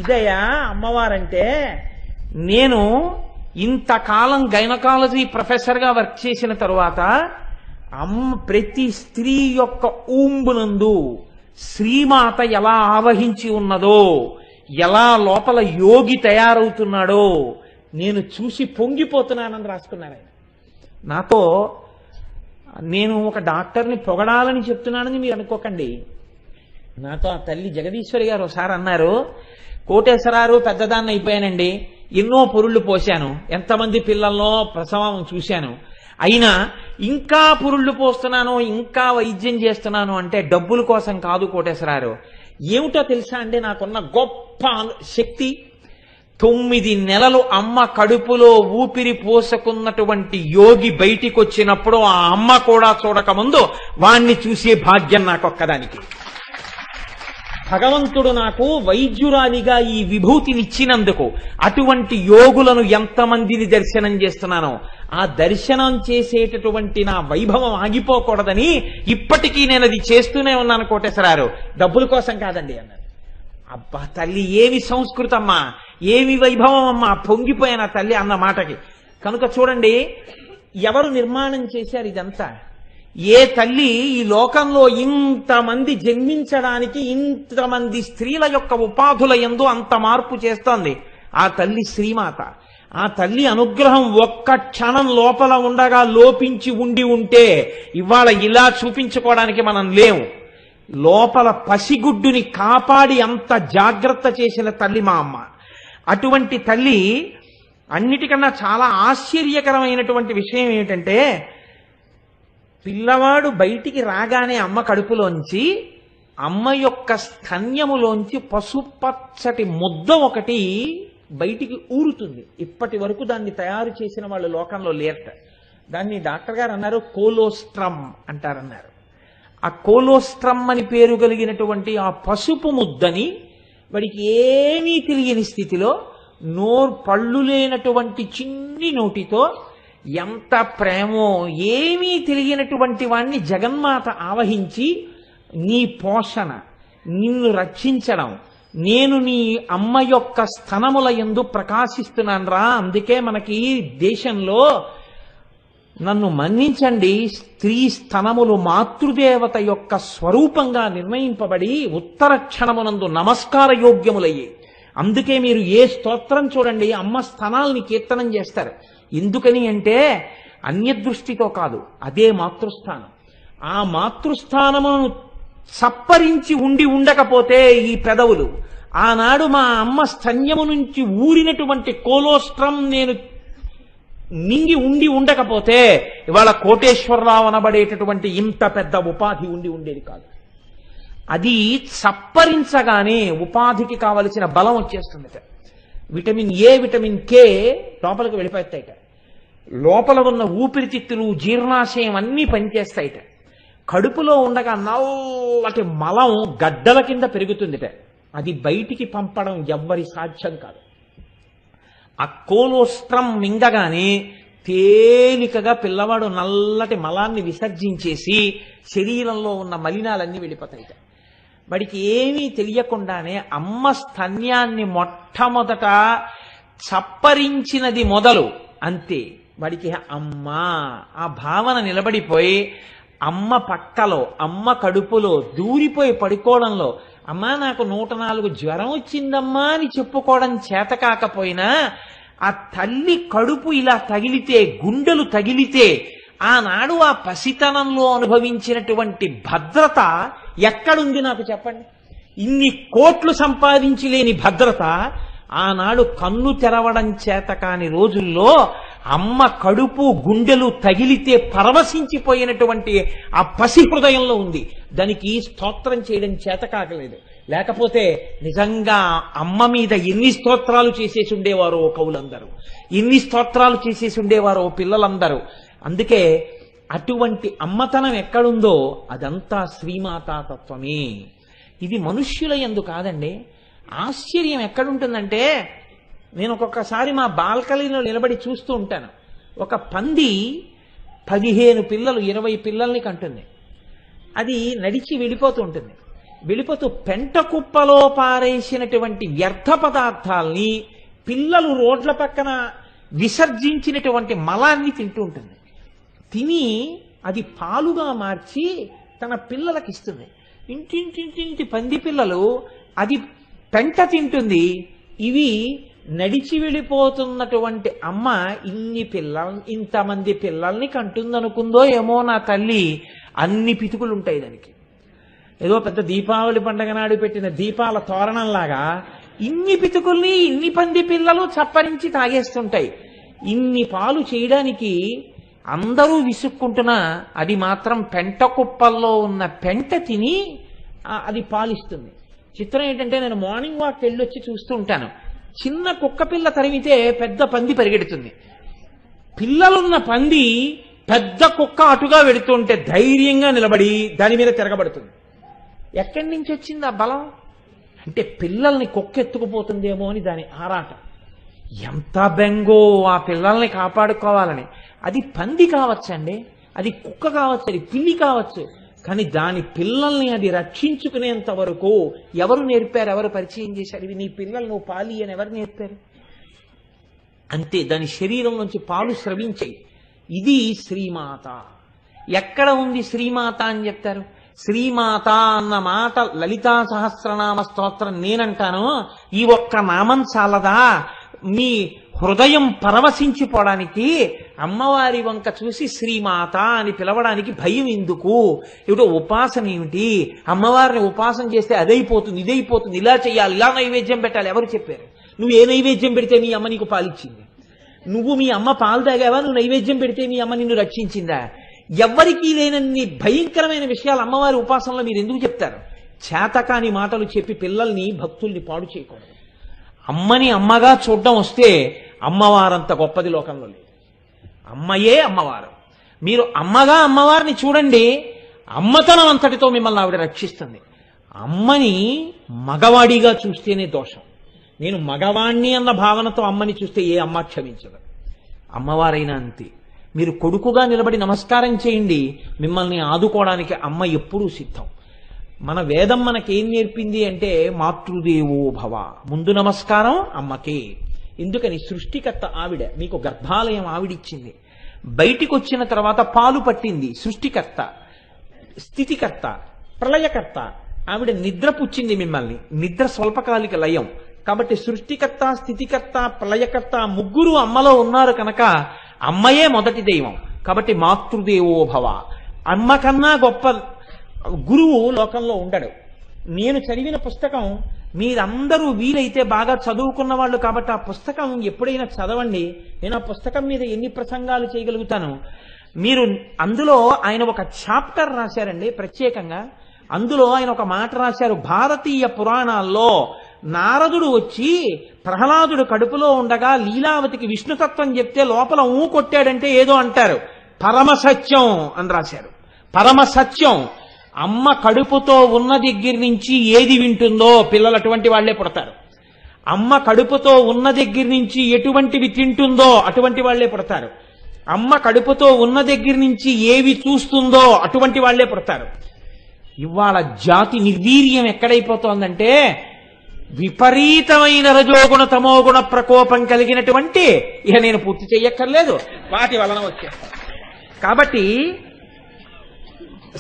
ఇదయా అమ్మవారంటే, నేను ఇంతకాలం గైనకాలజీ ప్రొఫెసర్గా వర్క్ చేసిన తరువాత ప్రతి స్త్రీ యొక్క ఊంబునందు శ్రీమాత ఎలా ఆవహించి ఉన్నదో, ఎలా లోపల యోగి తయారవుతున్నాడో నేను చూసి పొంగిపోతున్నానని రాసుకున్నారు ఆయన. నాతో, నేను ఒక డాక్టర్ని పొగడాలని చెప్తున్నానని మీరు అనుకోకండి. నాతో ఆ తల్లి జగదీశ్వరి గారు ఒకసారి అన్నారు, కోటేశ్వరారు పెద్దదాన్ని అయిపోయానండి, ఎన్నో పురుళ్ళు పోశాను, ఎంతమంది పిల్లల్లో ప్రసవం చూశాను, అయినా ఇంకా పురుళ్ళు పోస్తున్నాను, ఇంకా వైద్యం చేస్తున్నాను అంటే డబ్బుల కోసం కాదు కోటేశ్వరారు. ఏమిటో తెలుసా అండి నాకున్న గొప్ప శక్తి? 9 నెలలు అమ్మ కడుపులో ఊపిరి పోసుకున్నటువంటి యోగి బయటికి వచ్చినప్పుడు ఆ అమ్మ కూడా చూడకముందు వాణ్ణి చూసే భాగ్యం నాకొక్కదానికి. భగవంతుడు నాకు వైద్యురాలిగా ఈ విభూతినిచ్చినందుకు అటువంటి యోగులను ఎంతమందిని దర్శనం చేస్తున్నానో, ఆ దర్శనం చేసేటటువంటి నా వైభవం ఆగిపోకూడదని ఇప్పటికీ నేను అది చేస్తూనే ఉన్నాను కోటేశ్వరారు, డబ్బుల కోసం కాదండి అన్నారు. అబ్బా తల్లి, ఏమి సంస్కృతమ్మా, ఏమి వైభవం అమ్మా, పొంగిపోయిన తల్లి అన్న మాటకి. కనుక చూడండి, ఎవరు నిర్మాణం చేశారు ఇదంతా? ఏ తల్లి ఈ లోకంలో ఇంతమంది జన్మించడానికి ఇంతమంది స్త్రీల యొక్క ఉపాధుల యందు అంత మార్పు చేస్తోంది? ఆ తల్లి శ్రీమాత. ఆ తల్లి అనుగ్రహం ఒక్క క్షణం లోపల ఉండగా లోపించి ఉంటే ఇవాళ ఇలా చూపించుకోవడానికి మనం లేవు. లోపల పసిగుడ్డుని కాపాడి అంత జాగ్రత్త చేసిన తల్లి మా అమ్మ. అటువంటి తల్లి అన్నిటికన్నా చాలా ఆశ్చర్యకరమైనటువంటి విషయం ఏమిటంటే, పిల్లవాడు బయటికి రాగానే అమ్మ కడుపులోంచి, అమ్మ యొక్క స్తన్యములోంచి పసుపచ్చటి ముద్ద ఒకటి బయటికి ఊరుతుంది. ఇప్పటి వరకు దాన్ని తయారు చేసిన వాళ్ళు లోకంలో లేరట. దాన్ని డాక్టర్ గారు అన్నారు కోలోస్ట్రమ్ అంటారన్నారు. ఆ కోలోస్ట్రమ్ అని పేరు కలిగినటువంటి ఆ పసుపు ముద్దని వాడికి ఏమీ తెలియని స్థితిలో పళ్ళు లేనటువంటి చిన్ని నోటితో ఎంత ప్రేమో ఏమీ తెలియనటువంటి వాణ్ణి జగన్మాత ఆవహించి, నీ పోషణ, నిన్ను రక్షించడం, నేను నీ అమ్మ యొక్క స్తనముల యందు ప్రకాశిస్తున్నాను రా. అందుకే మనకి దేశంలో నన్ను మన్నించండి, స్త్రీ స్తనములు మాతృదేవత యొక్క స్వరూపంగా నిర్ణయింపబడి ఉత్తర క్షణమునందు నమస్కార యోగ్యములయ్యాయి. అందుకే మీరు ఏ స్తోత్రం చూడండి అమ్మ స్థనాల్ని కీర్తనం చేస్తారు. ఎందుకని అంటే అన్యదృష్టితో కాదు, అదే మాతృస్థానం. ఆ మాతృస్థానమును సప్పరించి ఉండకపోతే ఈ పెదవులు, ఆనాడు మా అమ్మ స్తన్యము నుంచి ఊరినటువంటి కోలోస్ట్రం నేను మింగి ఉండకపోతే ఇవాళ కోటేశ్వరరావు అనబడేటటువంటి ఇంత పెద్ద ఉపాధి ఉండేది కాదు. అది సప్పరించగానే ఉపాధికి కావలసిన బలం వచ్చేస్తుందట. విటమిన్ ఏ, విటమిన్ కే లోపలికి వెళ్ళిపోతాయిట. లోపల ఉన్న ఊపిరితిత్తులు, జీర్ణాశయం అన్నీ పనిచేస్తాయిట. కడుపులో ఉండగా నల్లటి మలం గడ్డల కింద పెరుగుతుందిట. అది బయటికి పంపడం ఎవ్వరి సాధ్యం కాదు. ఆ కోలోస్ట్రం మింగగానే తేలికగా పిల్లవాడు నల్లటి మలాన్ని విసర్జించేసి శరీరంలో ఉన్న మలినాలన్నీ వెళ్ళిపోతాయిట. వాడికి ఏమీ తెలియకుండానే అమ్మ స్తన్యాన్ని మొట్టమొదట చప్పరించినది మొదలు అంతే. వాడికి అమ్మ ఆ భావన నిలబడిపోయి అమ్మ పక్కలో, అమ్మ కడుపులో దూరిపోయి పడుకోవడంలో, అమ్మా నాకు 104 జ్వరం వచ్చిందమ్మా అని చెప్పుకోవడం చేత కాకపోయినా ఆ తల్లి కడుపు ఇలా తగిలితే, గుండెలు తగిలితే ఆనాడు ఆ పసితనంలో అనుభవించినటువంటి భద్రత ఎక్కడుంది నాకు చెప్పండి? ఇన్ని కోట్లు సంపాదించి లేని భద్రత ఆనాడు కన్ను తెరవడం చేత కాని రోజుల్లో అమ్మ కడుపు గుండెలు తగిలితే పరవశించిపోయినటువంటి ఆ పసి హృదయంలో ఉంది. దానికి స్తోత్రం చేయడం చేత కాకలేదు. లేకపోతే నిజంగా అమ్మ మీద ఎన్ని స్తోత్రాలు చేసేసి ఉండేవారో కవులందరూ, ఎన్ని స్తోత్రాలు చేసేసి ఉండేవారో పిల్లలందరూ. అందుకే అటువంటి అమ్మతనం ఎక్కడుందో అదంతా శ్రీమాతా తత్వమే. ఇది మనుష్యుల యందు కాదండి. ఆశ్చర్యం ఎక్కడుంటుందంటే, నేను ఒక్కొక్కసారి మా బాల్కనీలో నిలబడి చూస్తూ ఉంటాను. ఒక పంది 15 పిల్లలు 20 పిల్లల్ని కంటుంది. అది నడిచి వెళ్ళిపోతూ ఉంటుంది. వెళ్ళిపోతూ పెంట కుప్పలో పారేసినటువంటి వ్యర్థ పదార్థాల్ని, పిల్లలు రోడ్ల పక్కన విసర్జించినటువంటి మలాన్ని తింటూ ఉంటుంది. తిని అది పాలుగా మార్చి తన పిల్లలకి ఇస్తుంది. ఇంటింటింటి పంది పిల్లలు అది పెంట తింటుంది. ఇవి నడిచి వెళ్ళిపోతున్నటువంటి అమ్మ ఇంతమంది పిల్లల్ని కంటుందనుకుందో ఏమో నా తల్లి. అన్ని పితుకులు ఉంటాయి దానికి. ఏదో పెద్ద దీపావళి పండగ నాడు పెట్టిన దీపాల తోరణంలాగా ఇన్ని పితుకుల్ని ఇన్ని పంది పిల్లలు చప్పరించి తాగేస్తుంటాయి. ఇన్ని పాలు చేయడానికి అందరూ విసుక్కుంటున్నా అది మాత్రం పెంట కుప్పల్లో ఉన్న పెంట తిని అది పాలిస్తుంది. చిత్రం ఏంటంటే, నేను మార్నింగ్ వాక్ వెళ్ళొచ్చి చూస్తూ ఉంటాను. చిన్న కుక్క పిల్ల తరిమితే పెద్ద పంది పరిగెడుతుంది. పిల్లలున్న పంది పెద్ద కుక్క అటుగా వెడుతుంటే ధైర్యంగా నిలబడి దాని మీద తిరగబడుతుంది. ఎక్కడి నుంచి వచ్చింది ఆ బలం? అంటే పిల్లల్ని కుక్క ఎత్తుకుపోతుందేమో అని దాని ఆరాటం. ఎంత బెంగో ఆ పిల్లల్ని కాపాడుకోవాలని. అది పంది కావచ్చండి, అది కుక్క కావచ్చు, అది పిల్లి కావచ్చు, కానీ దాని పిల్లల్ని అది రక్షించుకునేంత వరకు ఎవరు నేర్పారు? ఎవరు పరిచయం చేశారు? ఇవి నీ పిల్లలు నువ్వు పాలి అని ఎవరు నేర్పారు? అంతే, దాని శరీరం నుంచి పాలు స్రవించాయి. ఇది శ్రీమాత. ఎక్కడ ఉంది శ్రీమాత అని చెప్తారు? శ్రీమాత అన్న మాట లలితా సహస్రనామ స్తోత్రం నేనంటాను. ఈ ఒక్క నామం చాలదా మీ హృదయం పరవశించిపోవడానికి? అమ్మవారి వంక చూసి శ్రీమాత అని పిలవడానికి భయం ఎందుకు? ఏమిటో ఉపాసన ఏమిటి? అమ్మవారిని ఉపాసన చేస్తే అదైపోతుంది, ఇదైపోతుంది, ఇలా చెయ్యాలి, ఇలా నైవేద్యం పెట్టాలి. ఎవరు చెప్పారు? నువ్వు ఏ నైవేద్యం పెడితే మీ అమ్మ నీకు పాలిచ్చింది? నువ్వు మీ అమ్మ పాలు తాగావా? నువ్వు నైవేద్యం పెడితే మీ అమ్మ నిన్ను రక్షించిందా? ఎవ్వరికీ లేనన్ని భయంకరమైన విషయాలు అమ్మవారి ఉపాసనలో మీరు ఎందుకు చెప్తారు? చేతకాని మాటలు చెప్పి పిల్లల్ని, భక్తుల్ని పాడు చేయకూడదు. అమ్మని అమ్మగా చూడడం వస్తే అమ్మవారంత గొప్పది లోకంలో లేదు. అమ్మయే అమ్మవారు. మీరు అమ్మగా అమ్మవారిని చూడండి, అమ్మతనం అంతటితో మిమ్మల్ని ఆవిడ రక్షిస్తుంది. అమ్మని మగవాడిగా చూస్తేనే దోషం. నేను మగవాణ్ణి అన్న భావనతో అమ్మని చూస్తే ఏ అమ్మ క్షమించదు. అమ్మవారైనా అంతే. మీరు కొడుకుగా నిలబడి నమస్కారం చేయండి, మిమ్మల్ని ఆదుకోవడానికి అమ్మ ఎప్పుడూ సిద్ధం. మన వేదం మనకేం నేర్పింది అంటే మాతృదేవో భవ, ముందు నమస్కారం అమ్మకే. ఎందుకని? సృష్టికర్త ఆవిడ, మీకు గర్భాలయం ఆవిడిచ్చింది. బయటికి వచ్చిన తర్వాత పాలు పట్టింది సృష్టికర్త, స్థితికర్త, ప్రళయకర్త. ఆవిడ నిద్ర పుచ్చింది మిమ్మల్ని. నిద్ర స్వల్పకాలిక లయం కాబట్టి సృష్టికర్త, స్థితికర్త, ప్రళయకర్త ముగ్గురు అమ్మలో ఉన్నారు కనుక అమ్మయే మొదటి దైవం. కాబట్టి మాతృదేవో భవ. అమ్మ కన్నా గొప్ప గురువు లోకంలో ఉండడు. నేను చదివిన పుస్తకం మీరందరూ వీలైతే బాగా చదువుకున్న వాళ్ళు కాబట్టి ఆ పుస్తకం ఎప్పుడైనా చదవండి. నేను ఆ పుస్తకం మీద ఎన్ని ప్రసంగాలు చేయగలుగుతాను. మీరు అందులో ఆయన ఒక చాప్టర్ రాశారండి ప్రత్యేకంగా. అందులో ఆయన ఒక మాట రాశారు. భారతీయ పురాణాల్లో నారదుడు వచ్చి ప్రహ్లాదుడు కడుపులో ఉండగా లీలావతికి విష్ణుతత్వం చెప్తే లోపల కొట్టాడంటే ఏదో అంటారు. పరమసత్యం అని రాశారు. పరమసత్యం. అమ్మ కడుపుతో ఉన్న దగ్గర నుంచి ఏది వింటుందో పిల్లలు అటువంటి వాళ్లే పుడతారు. అమ్మ కడుపుతో ఉన్న దగ్గర నుంచి ఎటువంటివి తింటుందో అటువంటి వాళ్లే పుడతారు. అమ్మ కడుపుతో ఉన్న దగ్గర నుంచి ఏవి చూస్తుందో అటువంటి వాళ్లే పుడతారు. ఇవాళ జాతి నిర్వీర్యం ఎక్కడైపోతోందంటే విపరీతమైన రజోగుణ తమోగుణ ప్రకోపం కలిగినటువంటి, ఇక నేను పూర్తి చెయ్యక్కర్లేదు, వాటి వలన వచ్చేస్తాను. కాబట్టి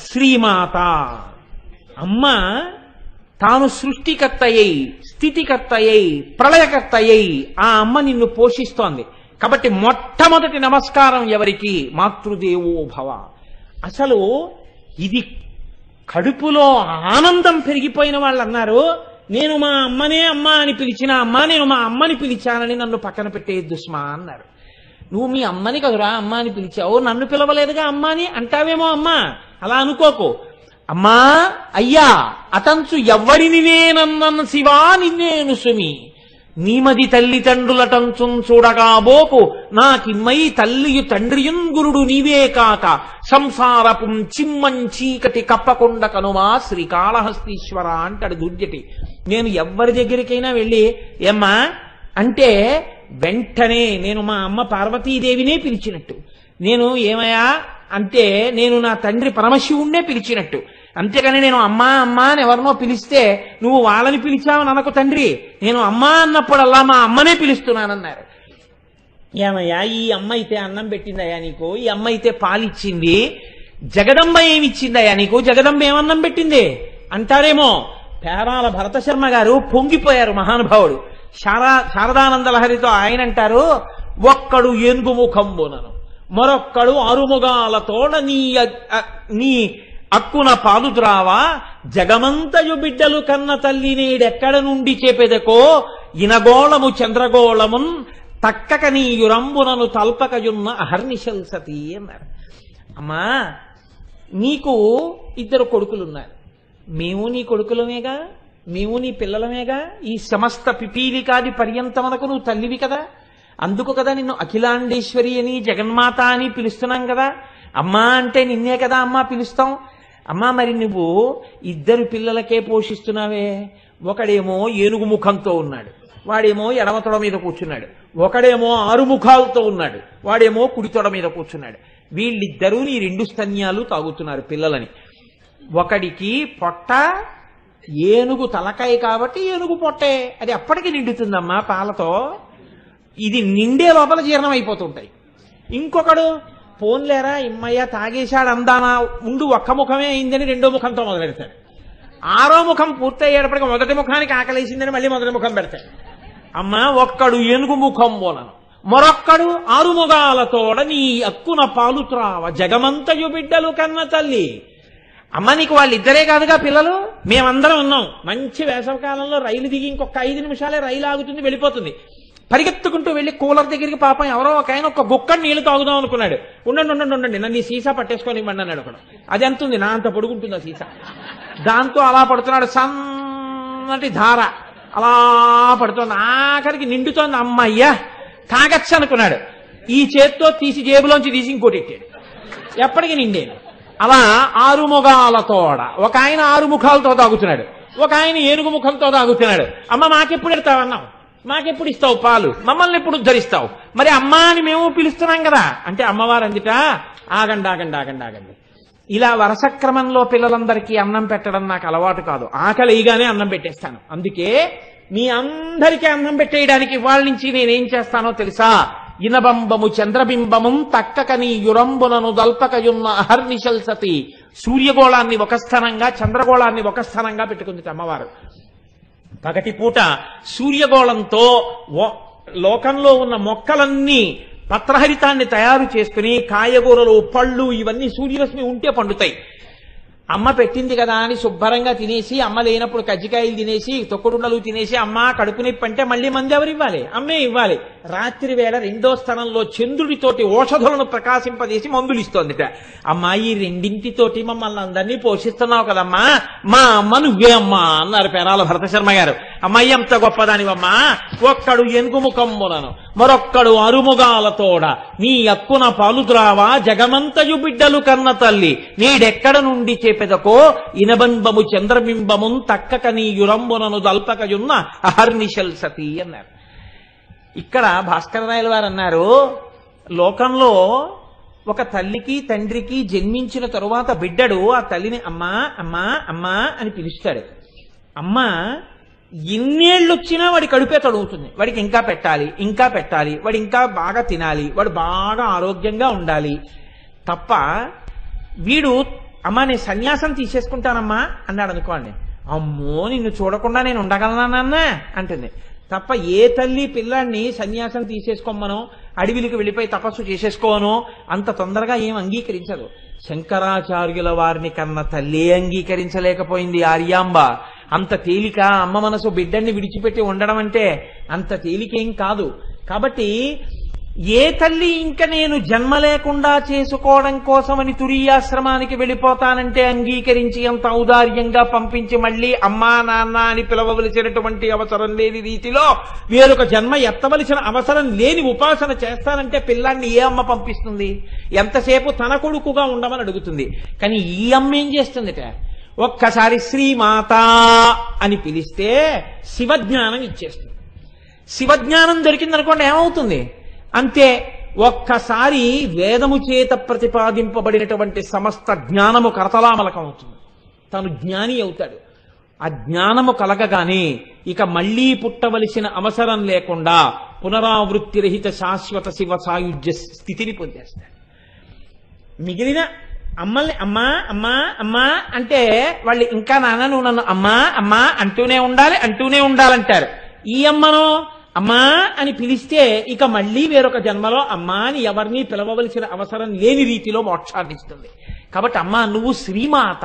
శ్రీమాత అమ్మ తాను సృష్టికర్తయ్యి, స్థితికర్తయ్యి, ప్రళయకర్తయ్యి ఆ అమ్మ నిన్ను పోషిస్తోంది. కాబట్టి మొట్టమొదటి నమస్కారం ఎవరికి? మాతృదేవో భవ. అసలు ఇది కడుపులో ఆనందం పెరిగిపోయిన వాళ్ళు అన్నారు, నేను మా అమ్మనే అమ్మ అని పిలిచిన అమ్మ, నేను మా అమ్మని పిలిచానని నన్ను పక్కన పెట్టేయద్దు సుమా అన్నారు. నువ్వు మీ అమ్మని కదురా అమ్మ అని పిలిచావు, నన్ను పిలవలేదుగా అమ్మ అని అంటావేమో. అమ్మ అలా అనుకోకు. అమ్మా అయ్యా అతంచు ఎవ్వడినివేనన్న శివా నిన్నేను సుమి, నీమది తల్లిదండ్రులటంచున్ చూడగాబోకు, నాకిమ్మై తల్లియు తండ్రియున్ గురుడు నీవే కాక, సంసారపుం చిమ్మం-చీకటి కప్పకొండ కనుమా శ్రీకాళహస్తీశ్వర అంటాడు దుర్జటి. నేను ఎవ్వరి దగ్గరికైనా వెళ్ళి ఏమ్మా అంటే వెంటనే నేను మా అమ్మ పార్వతీదేవినే పిలిచినట్టు, నేను ఏమయ్యా అంటే నేను నా తండ్రి పరమశివుణ్ణే పిలిచినట్టు. అంతేకాని నేను అమ్మా అమ్మా అని ఎవరినో పిలిస్తే నువ్వు వాళ్ళని పిలిచావని అనకు తండ్రి, నేను అమ్మా అన్నప్పుడల్లా మా అమ్మనే పిలుస్తున్నానన్నారు. ఏమయ్యా ఈ అమ్మ అయితే అన్నం పెట్టిందయ్యా నీకు, ఈ అమ్మ అయితే పాలిచ్చింది, జగదంబ ఏమిచ్చిందయ్యా నీకు, జగదంబ ఏమన్నం పెట్టింది అంటారేమో. పేరాల భరతశర్మ గారు పొంగిపోయారు మహానుభావుడు. శారదానంద లహరితో ఆయన అంటారు, ఒక్కడు ఏనుగు ముఖంబునను మరొక్కడు ఆరుముగాలతోడ నీ అక్కున పాలుద్రావా, జగమంతయు బిడ్డలు కన్న తల్లి నేడెక్కడ నుండి చేపెదకో, ఇనగోళము చంద్రగోళమున్ తక్కక నీయురంబునను తల్పకయున్న అహర్నిశల్సతి అన్నారు. అమ్మా నీకు ఇద్దరు కొడుకులున్నారు, మేము నీ కొడుకులమేగా, మేము నీ పిల్లలమేగా, ఈ సమస్త పిపీలికాది పర్యంతమనకు నువ్వు తల్లివి కదా, అందుకు కదా నిన్ను అఖిలాండేశ్వరి అని జగన్మాత అని పిలుస్తున్నాం కదా. అమ్మా అంటే నిన్నే కదా అమ్మా పిలుస్తాం. అమ్మా మరి నువ్వు ఇద్దరు పిల్లలకే పోషిస్తున్నావే, ఒకడేమో ఏనుగు ముఖంతో ఉన్నాడు, వాడేమో ఎడమ తొడ మీద కూర్చున్నాడు, ఒకడేమో 6 ముఖాలతో ఉన్నాడు, వాడేమో కుడి తొడ మీద కూర్చున్నాడు. వీళ్ళిద్దరూ నీ 2 స్తన్యాలు తాగుతున్నారు పిల్లలని. ఒకడికి పొట్ట ఏనుగు తలకాయ కాబట్టి ఏనుగు పొట్టే, అది అప్పటికి నిండుతుందమ్మా పాలతో, ఇది నిండే లోపల జీర్ణం అయిపోతుంటాయి. ఇంకొకడు పోన్లేరా ఇమ్మయ్య తాగేశాడు అందానా ఉండు ఒక్క ముఖమే అయిందని 2వ ముఖంతో మొదలెడతాడు, 6వ ముఖం పూర్తయ్యేటప్పటికి మొదటి ముఖానికి ఆకలేసిందని మళ్ళీ మొదటి ముఖం పెడతాడు. అమ్మా ఒక్కడు ఏనుగు ముఖం బోలను మరొక్కడు 6 ముగాలతోడ నీ అక్కున పాలుత్రావ, జగమంతయు బిడ్డలు కన్న తల్లి. అమ్మ నీకు వాళ్ళిద్దరే కాదుగా పిల్లలు, మేమందరం ఉన్నాం. మంచి వేసవకాలంలో రైలు దిగి ఇంకొక 5 నిమిషాలే రైలు ఆగుతుంది, వెళ్ళిపోతుంది. పరిగెత్తుకుంటూ వెళ్ళి కూలర్ దగ్గరికి పాపం ఎవరో ఒక ఆయన ఒక గుక్కడి నీళ్లు తాగుదాం అనుకున్నాడు. ఉండండి నన్ను ఈ సీసా పట్టేసుకొని ఇవ్వండి అన్నాడు ఒకడు. అది ఎంత ఉంది, నా అంత పొడుగుంటుంది ఆ సీసా. దాంతో అలా పడుతున్నాడు, సన్నటి ధార అలా పడుతోంది, ఆఖరికి నిండుతోంది. అమ్మయ్యా తాగచ్చు అనుకున్నాడు, ఈ చేత్తో తీసి జేబులోంచి తీసి ఇంకోటి ఎట్టాడు, ఎప్పటికీ నిండేది. అలా 6 ముఖాలతోడ ఒక ఆయన 6 ముఖాలతో తాగుతున్నాడు, ఒక ఆయన ఏనుగు ముఖంతో తాగుతున్నాడు. అమ్మ మాకెప్పుడు ఎడతావన్నావు, మాకెప్పుడు ఇస్తావు పాలు, మమ్మల్ని ఎప్పుడు ఉద్ధరిస్తావు, మరి అమ్మా అని మేము పిలుస్తున్నాం కదా అంటే అమ్మవారు అందుట ఆగండి, ఇలా వరుస క్రమంలో పిల్లలందరికీ అన్నం పెట్టడం నాకు అలవాటు కాదు, ఆకలిగానే అన్నం పెట్టేస్తాను. అందుకే మీ అందరికీ అన్నం పెట్టేయడానికి వాళ్ళ నుంచి నేనేం చేస్తానో తెలుసా, ఇనబంబము చంద్రబింబము తక్కకని యురంబునను దల్పకయున్న అహర్నిశల్ సతి. సూర్యగోళాన్ని ఒక స్థానంగా చంద్రగోళాన్ని ఒక స్థానంగా పెట్టుకుంది అమ్మవారు. పగటి పూట సూర్యగోళంతో లోకంలో ఉన్న మొక్కలన్నీ పత్రహరితాన్ని తయారు చేసుకుని కాయగూరలు పళ్ళు ఇవన్నీ సూర్యరశ్మి ఉంటే పండుతాయి. అమ్మ పెట్టింది కదా అని శుభ్రంగా తినేసి, అమ్మ లేనప్పుడు కజ్జికాయలు తినేసి తొక్కుడుండలు తినేసి అమ్మ కడుపు నొప్పి అంటే మళ్ళీ మంది ఎవరు ఇవ్వాలి? అమ్మే ఇవ్వాలి. రాత్రి వేళ రెండో స్థానంలో చంద్రుడితోటి ఓషధులను ప్రకాశింపజేసి మందులు ఇస్తోందిట. అమ్మా ఈ రెండింటితోటి మమ్మల్ని అందరినీ పోషిస్తున్నావు కదమ్మా, మా అమ్మ నువ్వే అమ్మా అన్నారు పేరాల భరతశర్మ గారు. అమ్మాయి ఎంత గొప్పదానివమ్మా, ఒక్కడు ఎనుగుముఖంబులను మరొక్కడు అరుముగాలతోడ నీ అక్కున పాలుద్రావా జగమంతయు బిడ్డలు కన్న తల్లి నీడెక్కడ నుండి చేపెదకో ఇనబంబము చంద్రబింబము తక్కక నీ యురంబునను దల్పకయున్న అహర్నిశల్ సతి అన్నారు. ఇక్కడ భాస్కరరాయల వారు అన్నారు, లోకంలో ఒక తల్లికి తండ్రికి జన్మించిన తరువాత బిడ్డడు ఆ తల్లిని అమ్మా అమ్మా అమ్మా అని పిలుస్తాడు. అమ్మ ఎన్నేళ్ళు వచ్చినా వాడి కడుపే తడుగుతుంది. వాడికి ఇంకా పెట్టాలి ఇంకా పెట్టాలి, వాడు ఇంకా బాగా తినాలి, వాడు బాగా ఆరోగ్యంగా ఉండాలి తప్ప వీడు అమ్మా నేను సన్యాసం తీసేసుకుంటానమ్మా అన్నాడు అనుకోండి, అమ్మో నిన్ను చూడకుండా నేను ఉండగలనాన్న అంటుంది తప్ప ఏ తల్లి పిల్లాన్ని సన్యాసం తీసేసుకోమనో అడవిలకు వెళ్ళిపోయి తపస్సు చేసేసుకోనో అంత తొందరగా ఏం అంగీకరించదు. శంకరాచార్యుల వారిని కన్న తల్లి అంగీకరించలేకపోయింది ఆర్యాంబ. అంత తేలిక అమ్మ మనసు బిడ్డన్ని విడిచిపెట్టి ఉండడం అంటే అంత తేలికేం కాదు. కాబట్టి ఏ తల్లి ఇంక నేను జన్మ లేకుండా చేసుకోవడం కోసమని తురీయాశ్రమానికి వెళ్ళిపోతానంటే అంగీకరించి అంత ఔదార్యంగా పంపించి మళ్ళీ అమ్మా నాన్న అని పిలవవలసినటువంటి అవసరం లేని రీతిలో వేరొక జన్మ ఎత్తవలసిన అవసరం లేని ఉపాసన చేస్తానంటే పిల్లాన్ని ఏ అమ్మ పంపిస్తుంది? ఎంతసేపు తన కొడుకుగా ఉండమని అడుగుతుంది. కానీ ఈ అమ్మ ఏం చేస్తుందిట, ఒక్కసారి శ్రీమాత అని పిలిస్తే శివజ్ఞానం ఇచ్చేస్తుంది. శివజ్ఞానం దొరికిందనుకోండి ఏమవుతుంది? అంతే, ఒక్కసారి వేదము చేత ప్రతిపాదింపబడినటువంటి సమస్త జ్ఞానము కరతలామలకం అవుతుంది. తను జ్ఞాని అవుతాడు. ఆ జ్ఞానము కలగగానే ఇక మళ్లీ పుట్టవలసిన అవసరం లేకుండా పునరావృత్తి రహిత శాశ్వత శివ సాయుధ్య స్థితిని పొందేస్తాడు. మిగిలిన అమ్మల్ని అమ్మా అమ్మా అమ్మా అంటే వాళ్ళు ఇంకా నాన్న నువ్వు నన్ను అమ్మా అమ్మా అంటూనే ఉండాలంటారు. ఈ అమ్మను అమ్మా అని పిలిస్తే ఇక మళ్లీ వేరొక జన్మలో అమ్మా అని ఎవరిని పిలవవలసిన అవసరం లేని రీతిలో మోక్షాన్ని ఇస్తుంది. కాబట్టి అమ్మా నువ్వు శ్రీమాత,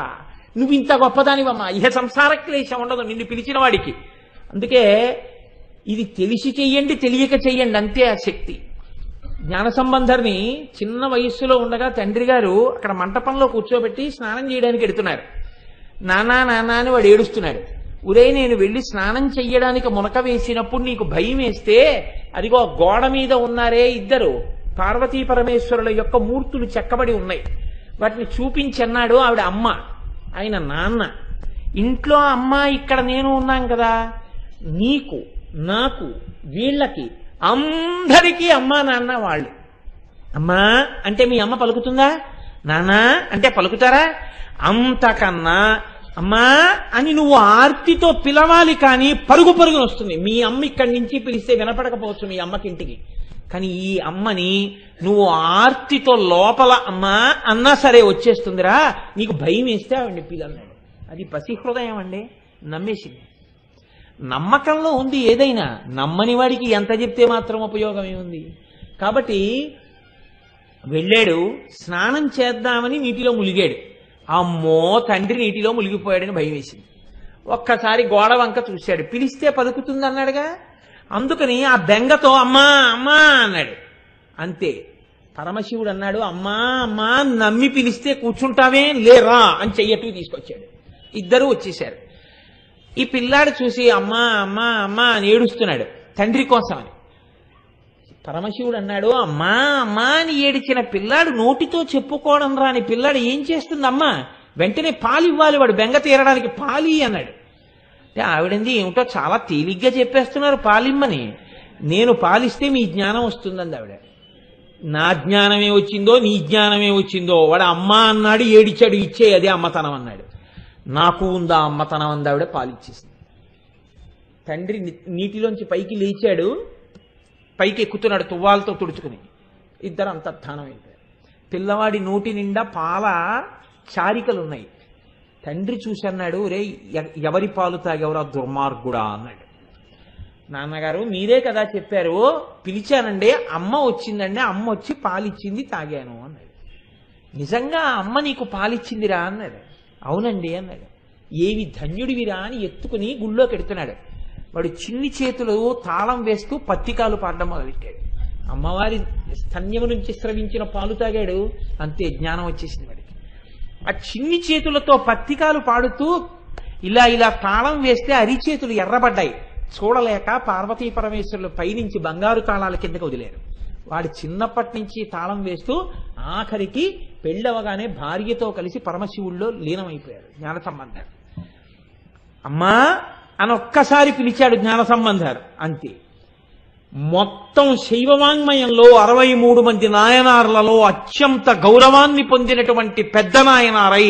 నువ్వు ఇంత గొప్పదానివమ్మా, ఇహ సంసార క్లేశం ఉండదు నిన్ను పిలిచిన వాడికి. అందుకే ఇది తెలిసి చెయ్యండి తెలియక చెయ్యండి అంతే ఆ శక్తి. జ్ఞాన సంబంధర్ని చిన్న వయస్సులో ఉండగా తండ్రి గారు అక్కడ మంటపంలో కూర్చోబెట్టి స్నానం చేయడానికి ఎడుతున్నారు. నానా నానా అని వాడు ఏడుస్తున్నాడు. ఉరే నేను వెళ్ళి స్నానం చెయ్యడానికి మునక వేసినప్పుడు నీకు భయం వేస్తే అదిగో గోడ మీద ఉన్నారే ఇద్దరు పార్వతీ పరమేశ్వరుల యొక్క మూర్తులు చెక్కబడి ఉన్నాయి, వాటిని చూపించన్నాడు. ఆవిడ అమ్మ, ఆయన నాన్న. ఇంట్లో అమ్మ ఇక్కడ నేను ఉన్నాం కదా, నీకు నాకు వీళ్ళకి అందరికీ అమ్మా నాన్న వాళ్ళు. అమ్మా అంటే మీ అమ్మ పలుకుతుందా? నాన్న అంటే పలుకుతారా? అంతకన్నా అమ్మా అని నువ్వు ఆర్తితో పిలవాలి, కానీ పరుగు పరుగున వస్తుంది. మీ అమ్మ ఇక్కడి నుంచి పిలిస్తే వినపడకపోవచ్చు మీ అమ్మకింటికి, కానీ ఈ అమ్మని నువ్వు ఆర్తితో లోపల అమ్మా అన్నా సరే వచ్చేస్తుందిరా, నీకు భయం వేస్తే ఆవిడ్ని పిలన్నాడు. అది పసి హృదయం అండి, నమ్మేసింది. నమ్మకంలో ఉంది ఏదైనా, నమ్మని వాడికి ఎంత చెప్తే మాత్రం ఉపయోగం ఏముంది? కాబట్టి వెళ్ళాడు, స్నానం చేద్దామని నీటిలో ములిగాడు. అమ్మో తండ్రి నీటిలో మునిగిపోయాడని భయం వేసింది. ఒక్కసారి గోడ వంక చూశాడు, పిలిస్తే పలుకుతుంది అన్నాడుగా, అందుకని ఆ బెంగతో అమ్మా అమ్మా అన్నాడు. అంతే, పరమశివుడు అన్నాడు అమ్మా అమ్మా నమ్మి పిలిస్తే కూర్చుంటావే లేరా అని చెయ్యట్టు తీసుకొచ్చాడు. ఇద్దరూ వచ్చేశారు. ఈ పిల్లాడు చూసి అమ్మా అమ్మా అమ్మా అని ఏడుస్తున్నాడు తండ్రి కోసమని. పరమశివుడు అన్నాడు అమ్మా అమ్మా అని ఏడిచిన పిల్లాడు నోటితో చెప్పుకోవడం రాని పిల్లాడు ఏం చేస్తుందమ్మా, వెంటనే పాలు ఇవ్వాలి, వాడు బెంగ తీరడానికి పాలి అన్నాడు. అంటే ఆవిడంది ఏమిటో చాలా తేలిగ్గా చెప్పేస్తున్నారు పాలిమ్మని, నేను పాలిస్తే మీ జ్ఞానం వస్తుందండి ఆవిడ. నా జ్ఞానమే వచ్చిందో నీ జ్ఞానమే వచ్చిందో, వాడు అమ్మా అన్నాడు ఏడిచాడు, ఇచ్చే అదే అమ్మతనం అన్నాడు. నాకు ఉందా అమ్మతనం అంది ఆవిడ, పాలిచ్చేసింది. తండ్రి నీటిలోంచి పైకి లేచాడు, పైకి ఎక్కుతున్నాడు తువ్వాలతో తుడుచుకుని. ఇద్దరు అంతర్ధానం అయిపోయారు. పిల్లవాడి నోటి నిండా పాల చారికలున్నాయి. తండ్రి చూసి అన్నాడు, రే ఎవరి పాలు తాగెవరా దుర్మార్గుడా అన్నాడు. నాన్నగారు మీరే కదా చెప్పారు, పిలిచానండి, అమ్మ వచ్చిందండి, అమ్మ వచ్చి పాలిచ్చింది తాగాను అన్నాడు. నిజంగా అమ్మ నీకు పాలిచ్చిందిరా అన్నాడు. అవునండి అన్నాడు. ఏవి ధన్యుడివిరా అని ఎత్తుకుని గుళ్ళోకి ఎడుతున్నాడు. వాడు చిన్ని చేతులు తాళం వేస్తూ పత్తికాలు పాడడం మొదలెట్టాడు. అమ్మవారి స్తన్యము నుంచి స్రవించిన పాలు తాగాడు, అంతే జ్ఞానం వచ్చేసింది వాడికి. ఆ చిన్ని చేతులతో పత్తికాలు పాడుతూ ఇలా ఇలా తాళం వేస్తే అరిచేతులు ఎర్రబడ్డాయి. చూడలేక పార్వతీ పరమేశ్వరులు పైనుంచి బంగారు తాళాల కిందకు వదిలేరు. వాడు చిన్నప్పటి నుంచి తాళం వేస్తూ ఆఖరికి పెళ్ళవగానే భార్యతో కలిసి పరమశివుల్లో లీనమైపోయాడు జ్ఞాన సంబంధాలు. అమ్మా అని ఒక్కసారి పిలిచాడు జ్ఞాన సంబంధాలు, అంతే. మొత్తం శైవవాంగ్మయంలో 63 మంది నాయనార్లలో అత్యంత గౌరవాన్ని పొందినటువంటి పెద్ద నాయనారై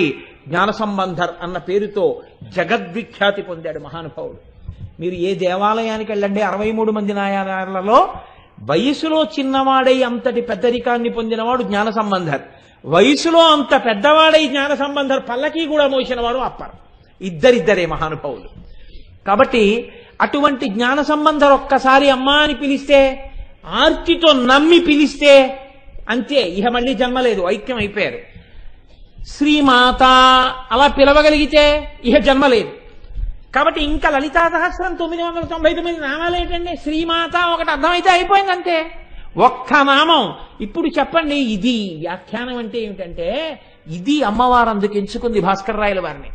జ్ఞాన సంబంధర్ అన్న పేరుతో జగద్విఖ్యాతి పొందాడు మహానుభావుడు. మీరు ఏ దేవాలయానికి వెళ్ళండి, 63 మంది నాయనార్లలో వయసులో చిన్నవాడై అంతటి పెద్దరికాన్ని పొందినవాడు జ్ఞాన సంబంధర్. వయసులో అంత పెద్దవాడై జ్ఞాన సంబంధర్ పల్లకి కూడా మోసినవాడు అప్పర్. ఇద్దరిద్దరే మహానుభావులు. కాబట్టి అటువంటి జ్ఞాన సంబంధర్ ఒక్కసారి అమ్మా అని పిలిస్తే, ఆర్తితో నమ్మి పిలిస్తే అంతే, ఇహ మళ్ళీ జన్మలేదు, ఐక్యం అయిపోయారు. శ్రీమాత అలా పిలవగలిగితే ఇహ జన్మలేదు. కాబట్టి ఇంకా లలితా సహస్రం 999 నామాలు ఏంటండి, శ్రీమాత ఒకటి అర్థమైతే అయిపోయింది అంతే, ఒక్క నామం. ఇప్పుడు చెప్పండి, ఇది వ్యాఖ్యానం అంటే ఏమిటంటే, ఇది అమ్మవారు అందుకు ఎంచుకుంది భాస్కర్ రాయల వారిని.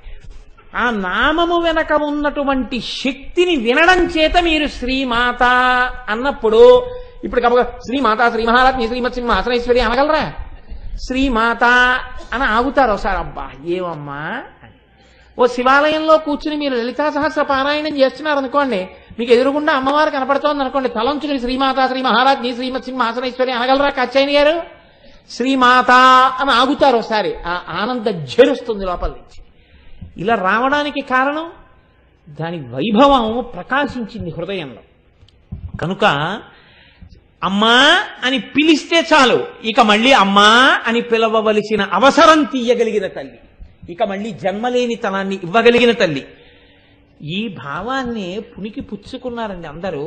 ఆ నామము వెనక ఉన్నటువంటి శక్తిని వినడం చేత మీరు శ్రీమాత అన్నప్పుడు, ఇప్పుడు కనుక శ్రీమాత శ్రీ మహారాజ్ని శ్రీమత్ సింహాసనేశ్వరి అనగలరా? శ్రీమాత అని ఆగుతారు ఒకసారి, అబ్బా ఏమమ్మా అని. ఓ శివాలయంలో కూర్చుని మీరు లలితా సహస్ర పారాయణం చేస్తున్నారు అనుకోండి, మీకు ఎదురుగుండా అమ్మవారు కనపడుతోంది అనుకోండి, తలంచుని శ్రీమాత శ్రీ మహారాజ్ని శ్రీమత్ సింహాసనేశ్వరి అనగలరా కాచాయని గారు? శ్రీమాత అని ఆగుతారు ఒకసారి, ఆ ఆనంద ఝరుస్తుంది లోపల నుంచి. ఇలా రావడానికి కారణం దాని వైభవం ప్రకాశించింది హృదయంలో. కనుక అమ్మా అని పిలిస్తే చాలు, ఇక మళ్ళీ అమ్మా అని పిలవవలసిన అవసరం తీయగలిగిన తల్లి, ఇక మళ్ళీ జన్మలేని తనాన్ని ఇవ్వగలిగిన తల్లి. ఈ భావాన్ని పునికి పుచ్చుకున్నారండి అందరూ.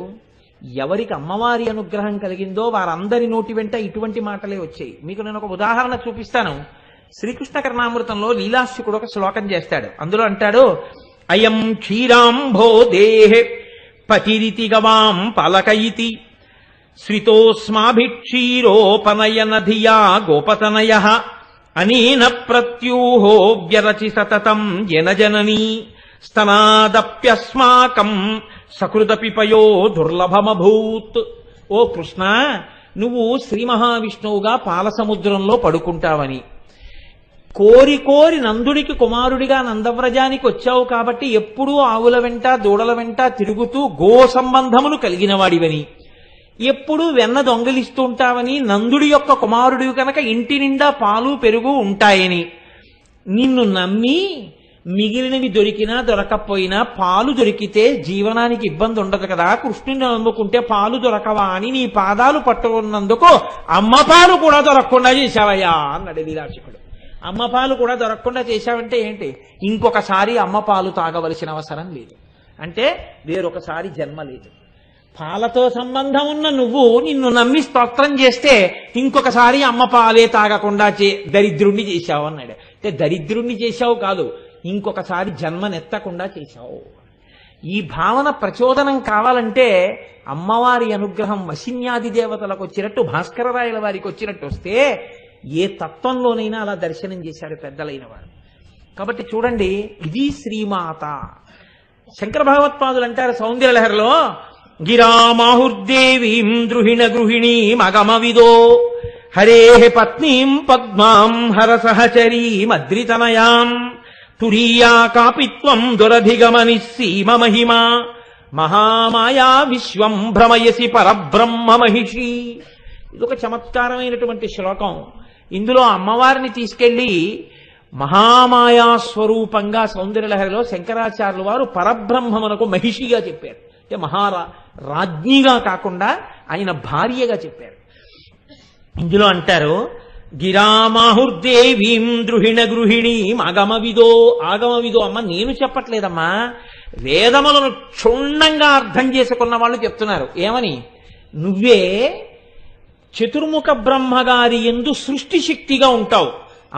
ఎవరికి అమ్మవారి అనుగ్రహం కలిగిందో వారందరి నోటి వెంట ఇటువంటి మాటలే వచ్చాయి. మీకు నేను ఒక ఉదాహరణ చూపిస్తాను. శ్రీకృష్ణ కర్ణామృతంలో లీలాశుకుడు ఒక శ్లోకం చేస్తాడు. అందులో అంటాడు, అయం క్షీరాంభో దేహే పతిరితి గవాం పలకయితి శ్రితోస్మాభిక్షీరోపనయన ధియా గోపతనయ అనేన ప్రత్యూహో వ్యరచి సతతం జనజననీ స్తనాదప్యస్మాకం సకృదపి పయో దుర్లభమభూత్. ఓ కృష్ణ, నువ్వు శ్రీ మహావిష్ణువుగా పాలసముద్రంలో పడుకుంటావని కోరి కోరి నందుడికి కుమారుడిగా నందవ్రజానికి వచ్చావు కాబట్టి ఎప్పుడూ ఆవుల వెంట దూడల వెంట తిరుగుతూ గో సంబంధములు కలిగిన వాడివని, ఎప్పుడూ వెన్న దొంగలిస్తూ ఉంటావని, నందుడి యొక్క కుమారుడివి కనుక ఇంటి నిండా పాలు పెరుగు ఉంటాయని నిన్ను నమ్మి మిగిలినవి దొరికినా దొరకపోయినా పాలు దొరికితే జీవనానికి ఇబ్బంది ఉండదు కదా, కృష్ణుని నమ్ముకుంటే పాలు దొరకవా అని నీ పాదాలు పట్టుకున్నందుకు అమ్మ పాలు కూడా దొరకకుండా చేశావయ్యా అన్నాడు లీలాశకుడు. అమ్మ పాలు కూడా దొరకకుండా చేశావంటే ఏంటి? ఇంకొకసారి అమ్మ పాలు తాగవలసిన అవసరం లేదు, అంటే వేరొకసారి జన్మ లేదు. పాలతో సంబంధం ఉన్న నువ్వు నిన్ను నమ్మి స్తోత్రం చేస్తే ఇంకొకసారి అమ్మ పాలే తాగకుండా దరిద్రుణ్ణి చేశావు అన్నాడు. అంటే దరిద్రుణ్ణి చేశావు కాదు, ఇంకొకసారి జన్మనెత్తకుండా చేశావు. ఈ భావన ప్రచోదనం కావాలంటే అమ్మవారి అనుగ్రహం వశిన్యాది దేవతలకు వచ్చినట్టు భాస్కర రాయల వారికి వచ్చినట్టు వస్తే ఏ తత్వంలోనైనా అలా దర్శనం చేశారు పెద్దలైన వారు. కాబట్టి చూడండి, ఇది శ్రీమాత. శంకర భగవత్పాదులు అంటారు సౌందర్యలహరిలో, గిరామాహుర్దేవీం ద్రుహిణ గృహిణీమగమవిదో హరే పత్నీం పద్మాం హరసహచరీమద్రితనయాం తురీయా కాపిత్వం దురధిగమని సీమ మహిమా మహామాయా విశ్వం భ్రమయసి పరబ్రహ్మ మహిషి. ఇదొక చమత్కారమైనటువంటి శ్లోకం. ఇందులో అమ్మవారిని తీసుకెళ్లి మహామాయా స్వరూపంగా సౌందర్యలహరిలో శంకరాచార్యుల వారు పరబ్రహ్మమునకు మహిషిగా చెప్పారు. అంటే రాజ్ఞిగా కాకుండా ఆయన భార్యగా చెప్పారు. ఇందులో అంటారు, గిరామాహుర్దేవీం ద్రుహిణ గృహిణీం ఆగమవిదో. అమ్మ నేను చెప్పట్లేదమ్మా, వేదములను క్షుణ్ణంగా అర్థం చేసుకున్న వాళ్ళు చెప్తున్నారు. ఏమని? నువ్వే చతుర్ముఖ బ్రహ్మగారి యందు సృష్టి శక్తిగా ఉంటావు.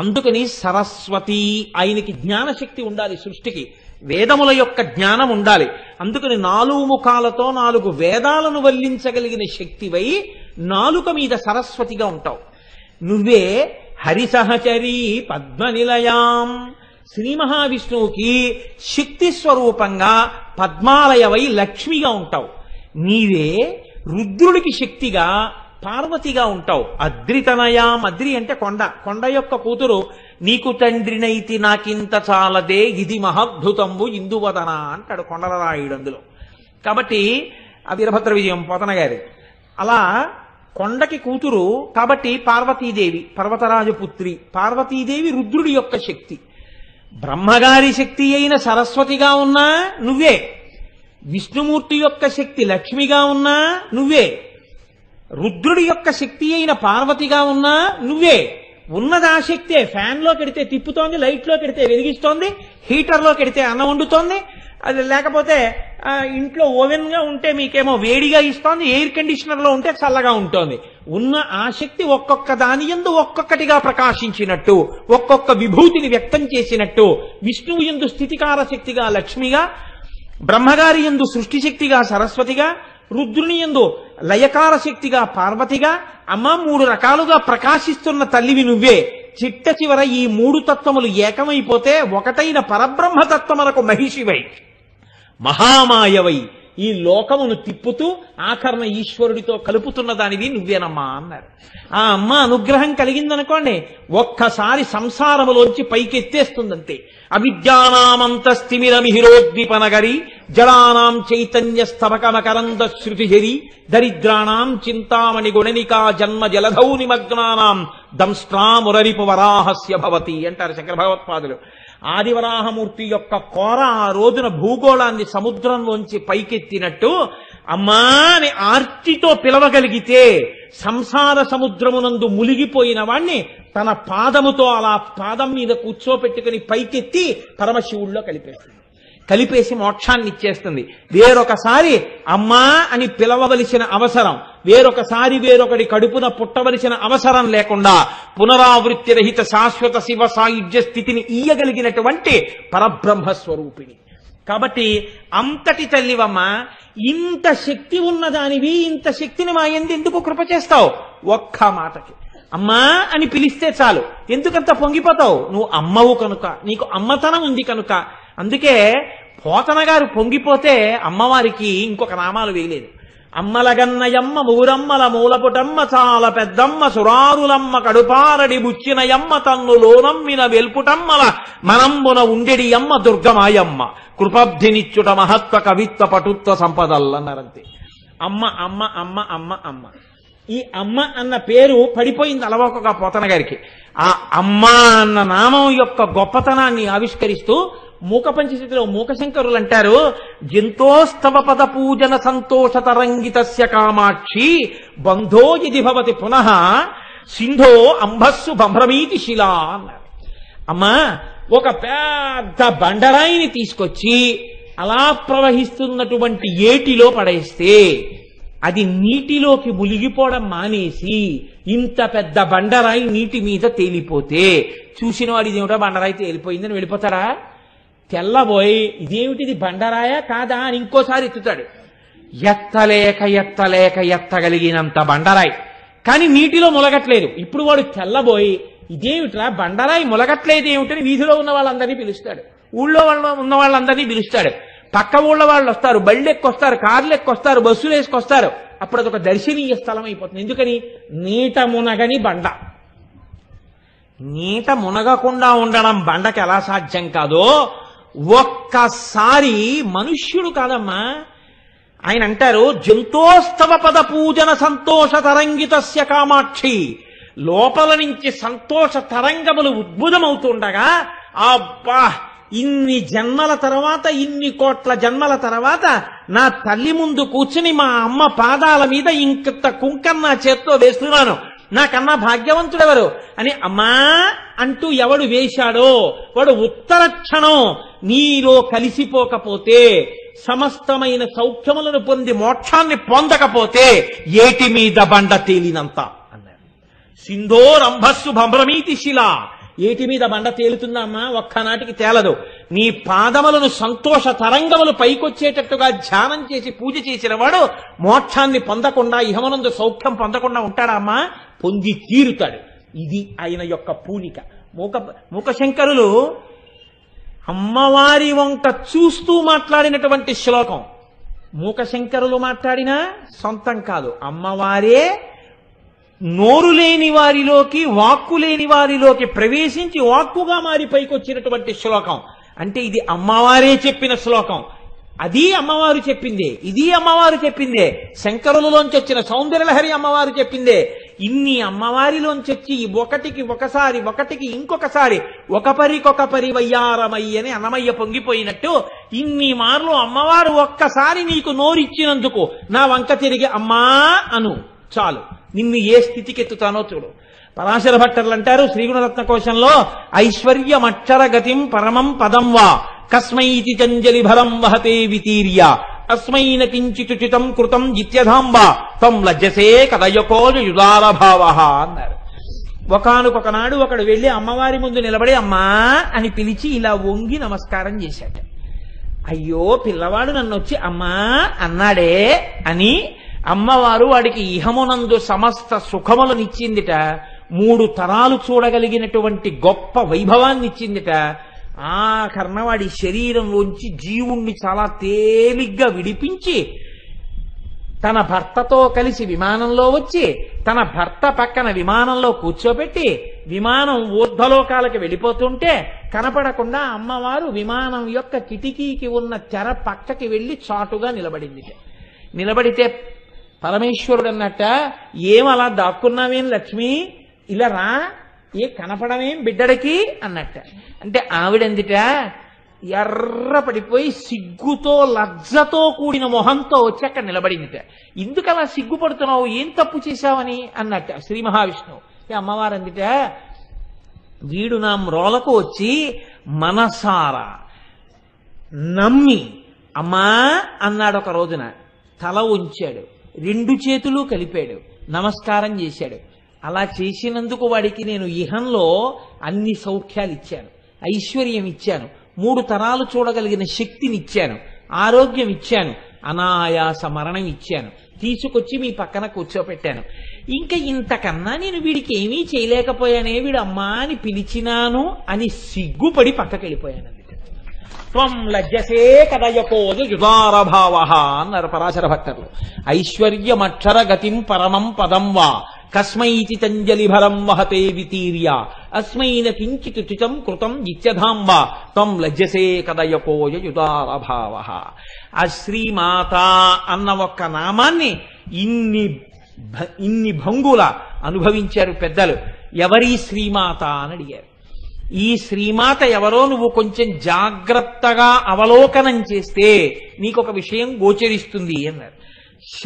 అందుకని సరస్వతి, ఆయనకి జ్ఞానశక్తి ఉండాలి, సృష్టికి వేదముల యొక్క జ్ఞానం ఉండాలి. అందుకని 4 ముఖాలతో 4 వేదాలను వల్లించగలిగిన శక్తివై నాలుక మీద సరస్వతిగా ఉంటావు. నువ్వే హరిసహచరీ పద్మనిలయాం, శ్రీ మహావిష్ణువుకి శక్తి స్వరూపంగా పద్మాలయవై లక్ష్మిగా ఉంటావు. నీవే రుద్రుడికి శక్తిగా పార్వతిగా ఉంటావు. అద్రితనయాం, అద్రి అంటే కొండ యొక్క కూతురు. నీకు తండ్రినైతి నాకింత చాలదే, ఇది మహాద్భుతంబు ఇందువదన అంటాడు కొండలరాయుడు అందులో. కాబట్టి ఆ వీరభద్ర విజయం పోతన గారి అలా కొండకి కూతురు కాబట్టి పార్వతీదేవి, పర్వతరాజపుత్రి పార్వతీదేవి రుద్రుడి యొక్క శక్తి. బ్రహ్మగారి శక్తి అయిన సరస్వతిగా ఉన్నా నువ్వే, విష్ణుమూర్తి యొక్క శక్తి లక్ష్మిగా ఉన్నా నువ్వే, రుద్రుడి యొక్క శక్తి అయిన పార్వతిగా ఉన్నా నువ్వే. ఉన్నది ఆ శక్తే. ఫ్యాన్లో కెడితే తిప్పుతోంది, లైట్లో కెడితే వెలిగిస్తోంది, హీటర్లో కెడితే అన్నం వండుతోంది, అది లేకపోతే ఇంట్లో ఓవెన్గా ఉంటే మీకేమో వేడిగా ఇస్తోంది, ఎయిర్ కండిషనర్లో ఉంటే చల్లగా ఉంటుంది. ఉన్న ఆ శక్తి ఒక్కొక్క దాని యందు ఒక్కొక్కటిగా ప్రకాశించినట్టు, ఒక్కొక్క విభూతిని వ్యక్తం చేసినట్టు, విష్ణువు యందు స్థితికార శక్తిగా లక్ష్మిగా, బ్రహ్మగారి యందు సృష్టి శక్తిగా సరస్వతిగా, రుద్రుని యందు లయకార శక్తిగా పార్వతిగా, అమ్మ 3 రకాలుగా ప్రకాశిస్తున్న తల్లివి నువ్వే. చిట్ట చివర ఈ 3 తత్వములు ఏకమైపోతే ఒకటైన పరబ్రహ్మతత్వములకు మహిషివై మహామాయవై ఈ లోకమును తిప్పుతూ ఆఖరణ ఈశ్వరుడితో కలుపుతున్న దానివి నువ్వేనమ్మా అన్నారు. ఆ అమ్మ అనుగ్రహం కలిగిందనుకోండి, ఒక్కసారి సంసారములోంచి పైకెత్తేస్తుందంతే. అవిద్యానామంతస్థిమిరమిహిరోద్దీపనగరి జడానాం చైతన్య స్తవకమకరంద శృతిహరి దరిద్రాణం చింతామణి గుణనికా జన్మ జలధౌ నిమగ్నానాం దంష్ట్రామురరిపు వరాహస్య భవతి అంటారు శంకర భగవత్పాదులు. ఆదివరాహమూర్తి యొక్క కోర ఆ రోజున భూగోళాన్ని సముద్రంలోంచి పైకెత్తినట్టు అమ్మా అని ఆర్తితో పిలవగలిగితే సంసార సముద్రమునందు మునిగిపోయిన వాణ్ణి తన పాదముతో అలా పాదం మీద కూర్చోపెట్టుకుని పైకెత్తి పరమశివుల్లో కలిపేసి మోక్షాన్ని ఇచ్చేస్తుంది. వేరొకసారి అమ్మా అని పిలవవలసిన అవసరం, వేరొకసారి వేరొకటి కడుపున పుట్టవలసిన అవసరం లేకుండా పునరావృత్తి రహిత శాశ్వత శివ సాయుధ్య స్థితిని ఇయ్యగలిగినటువంటి పరబ్రహ్మస్వరూపిణి. కాబట్టి అంతటి తల్లివమ్మ, ఇంత శక్తి ఉన్నదానివి, ఇంత శక్తిని మా ఎందుకు కృప చేస్తావు? ఒక్క మాటకి అమ్మా అని పిలిస్తే చాలు. ఎందుకంత పొంగిపోతావు? నువ్వు అమ్మవు కనుక, నీకు అమ్మతనం ఉంది కనుక. అందుకే పోతన గారు పొంగిపోతే అమ్మవారికి ఇంకొక నామాలు వేయలేదు. అమ్మలగన్నయమ్మ మూరమ్మల మూలపుటమ్మ చాలా పెద్దమ్మ సురారులమ్మ కడుపారడి బుచ్చినయమ్మ తన్ను లోనమ్మిన వెల్పుటమ్మల మనంబున ఉండెడి అమ్మ దుర్గమాయమ్మ కృపబ్ధినిచ్చుట మహత్వ కవిత్వ పటుత్వ సంపదల్లన్నారంతే. అమ్మ అమ్మ అమ్మ అమ్మ అమ్మ. ఈ అమ్మ అన్న పేరు పడిపోయింది అలవోకగా పోతన గారికి. ఆ అమ్మ అన్న నామం యొక్క గొప్పతనాన్ని ఆవిష్కరిస్తూ మూక పంచశతిలో మూకశంకరులు అంటారు, జంతోస్తవ పద పూజన సంతోష తరంగితస్య కామాక్షి బంధో ఇది భవతి పునః సింధో అంబస్సు భ్రమీతి శిలా అన్నారు. అమ్మా ఒక పెద్ద బండరాయిని తీసుకొచ్చి అలా ప్రవహిస్తున్నటువంటి ఏటిలో పడేస్తే అది నీటిలోకి మునిగిపోవడం మానేసి ఇంత పెద్ద బండరాయి నీటి మీద తేలిపోతే చూసిన వాడు ఇదేమిటో బండరాయి తేలిపోయిందని వెళ్ళిపోతారా? తెల్లబోయి ఇదేమిటిది బండరాయా కాదా అని ఇంకోసారి ఎత్తుతాడు. ఎత్తలేక ఎత్తలేక ఎత్తగలిగినంత బండరాయి, కానీ నీటిలో ములగట్లేదు. ఇప్పుడు వాడు తెల్లబోయి ఇదేమిట్రా బండరాయి ములగట్లేదు ఏమిటని వీధిలో ఉన్న వాళ్ళందరినీ పిలుస్తాడు, ఊళ్ళో ఉన్న వాళ్ళందరినీ పిలుస్తాడు. పక్క ఊళ్ళ వాళ్ళు వస్తారు, బళ్ళు ఎక్కొస్తారు, కార్లు ఎక్కొస్తారు, బస్సులు వేసుకొస్తారు. అప్పుడు అదొక దర్శనీయ స్థలం అయిపోతుంది. ఎందుకని? నీట మునగని బండ. నీట మునగకుండా ఉండడం బండకి ఎలా సాధ్యం కాదో ఒక్కసారి మనుష్యుడు కాదమ్మా. ఆయన అంటారు, జంతోస్తవ పద పూజన సంతోష తరంగితస్య కామాక్షి. లోపల నుంచి సంతోష తరంగములు ఉద్భుతమవుతుండగా అబ్బా ఇన్ని జన్మల తర్వాత, ఇన్ని కోట్ల జన్మల తర్వాత నా తల్లి ముందు కూర్చుని మా అమ్మ పాదాల మీద ఇంత కుంకం నా చేత్తో వేస్తున్నాను, నాకన్నా భాగ్యవంతుడెవరు అని అమ్మా అంటూ ఎవడు వేశాడో వాడు ఉత్తర క్షణం నీలో కలిసిపోకపోతే, సమస్తమైన సౌఖ్యములను పొంది మోక్షాన్ని పొందకపోతే ఏటి మీద బండ తేలినంత అన్నారు. సింధో రంభస్సు భ్రమీతి శిల, ఏటి మీద బండ తేలుతుందమ్మా, ఒక్కనాటికి తేలదు. నీ పాదములను సంతోష తరంగములు పైకొచ్చేటట్టుగా ధ్యానం చేసి పూజ చేసిన వాడు మోక్షాన్ని పొందకుండా, ఇహమనందు సౌఖ్యం పొందకుండా ఉంటాడా అమ్మా? పొంది తీరుతాడు. ఇది ఆయన యొక్క పూనిక. మూకశంకరులు అమ్మవారి వంక చూస్తూ మాట్లాడినటువంటి శ్లోకం. మూకశంకరులు మాట్లాడినా సొంతం కాదు, అమ్మవారే నోరు లేని వారిలోకి, వాక్కు లేని వారిలోకి ప్రవేశించి వాక్కుగా మారి పైకొచ్చినటువంటి శ్లోకం. అంటే ఇది అమ్మవారే చెప్పిన శ్లోకం. అది అమ్మవారు చెప్పిందే, ఇది అమ్మవారు చెప్పిందే. శంకరులలోంచి వచ్చిన సౌందర్యలహరి అమ్మవారు చెప్పిందే. ఇన్ని అమ్మవారిలోంచి వచ్చి ఒకటికి ఒకసారి, ఒకటికి ఇంకొకసారి, ఒక పరికొక వయ్యారమయ్య అని అన్నమయ్య పొంగిపోయినట్టు ఇన్ని మార్లు అమ్మవారు ఒక్కసారి నీకు నోరిచ్చినందుకు నా వంక తిరిగి అమ్మా అను చాలు, నిన్ను ఏ స్థితికి ఎత్తుతానో చూడు. పరాశర భట్టర్లు అంటారు శ్రీగుణరత్న కోశంలో, ఐశ్వర్యమక్షర గతిం పరమం పదం వా కస్మైతి చంజలి భరం వహతే వితీర్య అస్మైన కించితుచితం కృతం జిత్యధాంబ తం లజ్జసే కదయకోయుదారభావ అన్నారు. ఒకనొకనాడు ఒకడు వెళ్లి అమ్మవారి ముందు నిలబడి అమ్మా అని పిలిచి ఇలా వంగి నమస్కారం చేశాట. అయ్యో పిల్లవాడు నన్ను వచ్చి అమ్మా అన్నాడే అని అమ్మవారు వాడికి ఇహమునందు సమస్త సుఖములనిచ్చిందిట. 3 తరాలు చూడగలిగినటువంటి గొప్ప వైభవాన్ని ఇచ్చిందిట. ఆ కర్ణవాడి శరీరంలోంచి జీవుణ్ణి చాలా తేలిగ్గా విడిపించి తన భర్తతో కలిసి విమానంలో వచ్చి తన భర్త పక్కన విమానంలో కూర్చోబెట్టి విమానం ఊర్ధ్వలోకాలకు వెళ్ళిపోతుంటే కనపడకుండా అమ్మవారు విమానం యొక్క కిటికీకి ఉన్న తెర పక్కకి వెళ్లి చాటుగా నిలబడింది. నిలబడితే పరమేశ్వరుడు అన్నట్ట, ఏమలా దాక్కున్నావేం లక్ష్మి, ఇలా రా, ఏ కనపడమేం బిడ్డడికి అన్నట్ట. అంటే ఆవిడందిట ఎర్ర పడిపోయి సిగ్గుతో లజ్జతో కూడిన మొహంతో వచ్చి అక్కడ నిలబడిందిట. ఎందుకలా సిగ్గుపడుతున్నావు, ఏం తప్పు చేశావని అన్నట్ట శ్రీ మహావిష్ణువు. అమ్మవారు అందిట, వీడు నా మ్రోలకు వచ్చి మనసారా నమ్మి అమ్మా అన్నాడు. ఒక రోజున తల ఉంచాడు, 2 చేతులు కలిపాడు, నమస్కారం చేశాడు. అలా చేసినందుకు వాడికి నేను ఇహంలో అన్ని సౌఖ్యాలు ఇచ్చాను, ఐశ్వర్యం ఇచ్చాను, 3 తరాలు చూడగలిగిన శక్తిని ఇచ్చాను, ఆరోగ్యం ఇచ్చాను, అనాయాస మరణం ఇచ్చాను, తీసుకొచ్చి మీ పక్కన కూర్చోపెట్టాను. ఇంకా ఇంతకన్నా నేను వీడికి ఏమీ చేయలేకపోయానే, వీడు అమ్మా అని పిలిచినాను అని సిగ్గుపడి పక్కకెళ్ళిపోయాను. త్వం లజ్జసే కదయకోయుదారభావ అన్నారు పరాశర భట్టర్లు. ఐశ్వర్యమక్షర గతిం పరమం పదం వా కస్మైతి చంజలి భరం వహతే వితీర్య అస్మైన కించితుచితం కృతం జిత్యధాంబ త్వం లజ్జసే కదయకోయుదారభావ. ఆ శ్రీమాత అన్న ఒక్క నామాన్ని ఇన్ని భంగుల అనుభవించారు పెద్దలు. ఎవరి శ్రీమాత అని అడిగారు. ఈ శ్రీమాత ఎవరో నువ్వు కొంచెం జాగ్రత్తగా అవలోకనం చేస్తే నీకొక విషయం గోచరిస్తుంది అన్నారు. ష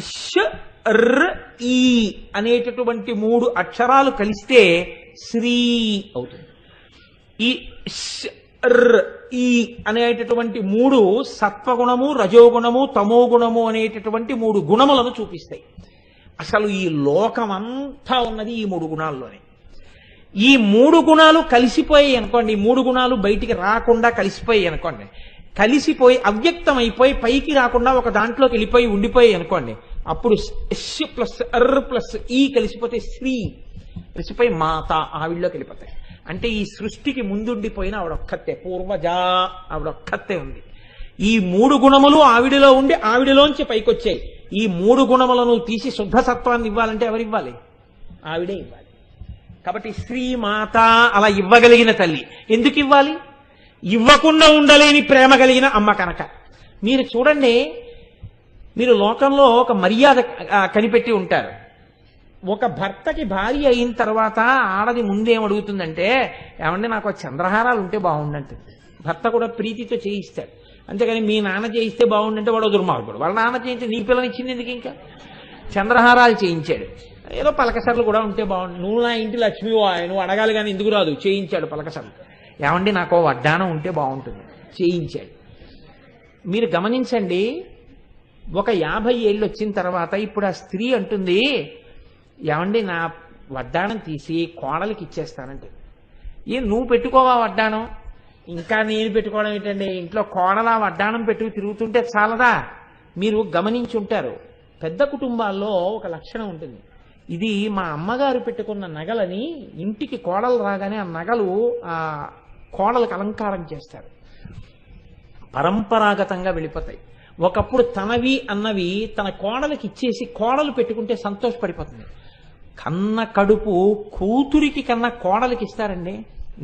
ష్ ర్ ఈ అనేటటువంటి 3 అక్షరాలు కలిస్తే శ్రీ అవుతుంది. ఈ ష్ ర్ ఈ అనేటటువంటి 3 సత్వగుణము, రజోగుణము, తమోగుణము అనేటటువంటి 3 గుణములను చూపిస్తాయి. అసలు ఈ లోకమంతా ఉన్నది ఈ 3 గుణాల్లోనే. ఈ 3 గుణాలు కలిసిపోయాయి అనుకోండి, 3 గుణాలు బయటికి రాకుండా కలిసిపోయాయి అనుకోండి, కలిసిపోయి అవ్యక్తం అయిపోయి పైకి రాకుండా ఒక దాంట్లోకి వెళ్ళిపోయి ఉండిపోయాయి అనుకోండి, అప్పుడు ఎస్ ప్లస్ అర్ ప్లస్ ఈ కలిసిపోతే శ్రీ కలిసిపోయి మాత ఆవిడలోకి వెళ్ళిపోతాయి. అంటే ఈ సృష్టికి ముందుండిపోయిన ఆవిడొక్కతే, పూర్వజా ఆవిడొక్కతే ఉంది. ఈ 3 గుణములు ఆవిడలో ఉండి ఆవిడలోంచి పైకొచ్చాయి. ఈ 3 గుణములను తీసి శుద్ధ సత్వాన్ని ఇవ్వాలంటే ఎవరివ్వాలి? ఆవిడే ఇవ్వాలి. కాబట్టి శ్రీమాత అలా ఇవ్వగలిగిన తల్లి. ఎందుకు ఇవ్వాలి? ఇవ్వకుండా ఉండలేని ప్రేమ కలిగిన అమ్మ కనుక. మీరు చూడండి, మీరు లోకంలో ఒక మర్యాద కనిపెట్టి ఉంటారు. ఒక భర్తకి భార్య అయిన తర్వాత ఆడది ముందేమడుగుతుందంటే, ఏమంటే నాకు చంద్రహారాలు ఉంటే బాగుండంటుంది. భర్త కూడా ప్రీతితో చేయిస్తాడు. అంతేగాని మీ నాన్న చేయిస్తే బాగుండంటే వాడు దుర్మార్గుడు. వాళ్ళ నాన్న చేయించి నీ పిల్లనిచ్చింది ఎందుకు? ఇంకా చంద్రహారాలు చేయించాడు. ఏదో పలకసర్లు కూడా ఉంటే బాగుండు. నువ్వు నా ఇంటి లక్ష్మి, నువ్వు అడగాలి కానీ ఎందుకు రాదు. చేయించాడు పలకసర్లు. ఏమండి నాకు వడ్డానం ఉంటే బాగుంటుంది, చేయించాడు. మీరు గమనించండి, ఒక 50 ఏళ్ళు వచ్చిన తర్వాత ఇప్పుడు ఆ స్త్రీ అంటుంది, ఏమండి నా వడ్డానం తీసి కోడలికి ఇచ్చేస్తానంటే, నువ్వు పెట్టుకోవా వడ్డానం? ఇంకా నేను పెట్టుకోవడం ఏంటండి? ఇంట్లో కోడలా వడ్డానం పెట్టుకు తిరుగుతుంటే చాలదా? మీరు గమనించి ఉంటారు, పెద్ద కుటుంబాల్లో ఒక లక్షణం ఉంటుంది. ఇది మా అమ్మగారు పెట్టుకున్న నగలని ఇంటికి కోడలు రాగానే ఆ నగలు ఆ కోడలకు అలంకారం చేస్తారు, పరంపరాగతంగా వెళ్ళిపోతాయి. ఒకప్పుడు తనవి అన్నవి తన కోడలికి ఇచ్చేసి కోడలు పెట్టుకుంటే సంతోషపడిపోతుంది. కన్న కడుపు కూతురికి కన్నా కోడలికి ఇస్తారండి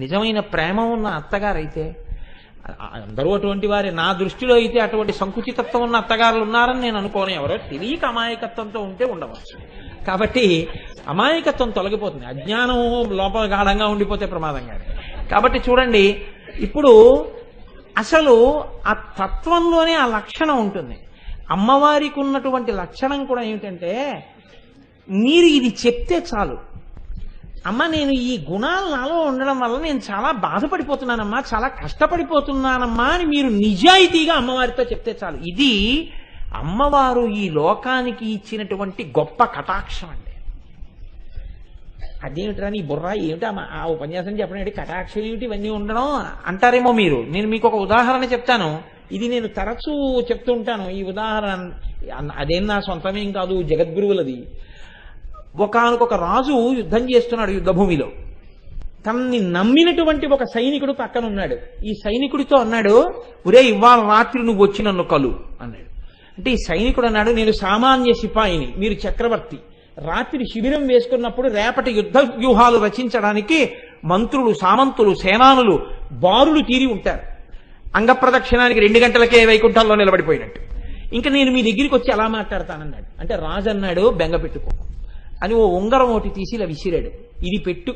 నిజమైన ప్రేమ ఉన్న అత్తగారైతే. అందరూ అటువంటి వారే. నా దృష్టిలో అయితే అటువంటి సంకుచితత్వం ఉన్న అత్తగారులు ఉన్నారని నేను అనుకోను. ఎవరో తెలియక అమాయకత్వంతో ఉంటే ఉండవచ్చు. కాబట్టి అమాయకత్వం తొలగిపోతుంది, అజ్ఞానం లోపల గాఢంగా ఉండిపోతే ప్రమాదంగా. కాబట్టి చూడండి, ఇప్పుడు అసలు ఆ తత్వంలోనే ఆ లక్షణం ఉంటుంది. అమ్మవారికి ఉన్నటువంటి లక్షణం కూడా ఏమిటంటే, మీరు ఇది చెప్తే చాలు, అమ్మ నేను ఈ గుణాలు నాలో ఉండడం వల్ల నేను చాలా బాధపడిపోతున్నానమ్మా, చాలా కష్టపడిపోతున్నానమ్మా అని మీరు నిజాయితీగా అమ్మవారితో చెప్తే చాలు. ఇది అమ్మవారు ఈ లోకానికి ఇచ్చినటువంటి గొప్ప కటాక్షం అండి. అదేమిట్రా నీ బుర్రా, ఏమిటి ఆ ఉపన్యాసం చెప్పడం, కటాక్షం ఏమిటి, ఇవన్నీ ఉండడం అంటారేమో మీరు. నేను మీకు ఒక ఉదాహరణ చెప్తాను. ఇది నేను తరచూ చెప్తూ ఉంటాను ఈ ఉదాహరణ. అదేం నా సొంతమేం కాదు, జగద్గురువులది. ఒకానొక రాజు యుద్ధం చేస్తున్నాడు యుద్ధభూమిలో. తనని నమ్మినటువంటి ఒక సైనికుడు పక్కన ఉన్నాడు. ఈ సైనికుడితో అన్నాడు, ఒరే ఇవాళ రాత్రి నువ్వు వచ్చి నన్ను కలు అన్నాడు. అంటే ఈ సైనికుడు అన్నాడు, నేను సామాన్య సిపాయిని, మీరు చక్రవర్తి. రాత్రి శిబిరం వేసుకున్నప్పుడు రేపటి యుద్ధ వ్యూహాలు రచించడానికి మంత్రులు, సామంతులు, సేనానులు బారులు తీరి ఉంటారు. అంగప్రదక్షిణానికి 2 గంటలకే వైకుంఠంలో నిలబడిపోయినట్టు. ఇంకా నేను మీ దగ్గరికి వచ్చి ఎలా మాట్లాడతానన్నాడు. అంటే రాజు అన్నాడు, బెంగ పెట్టుకో అని ఓ ఉంగరం ఒకటి తీసి ఇలా విసిరాడు.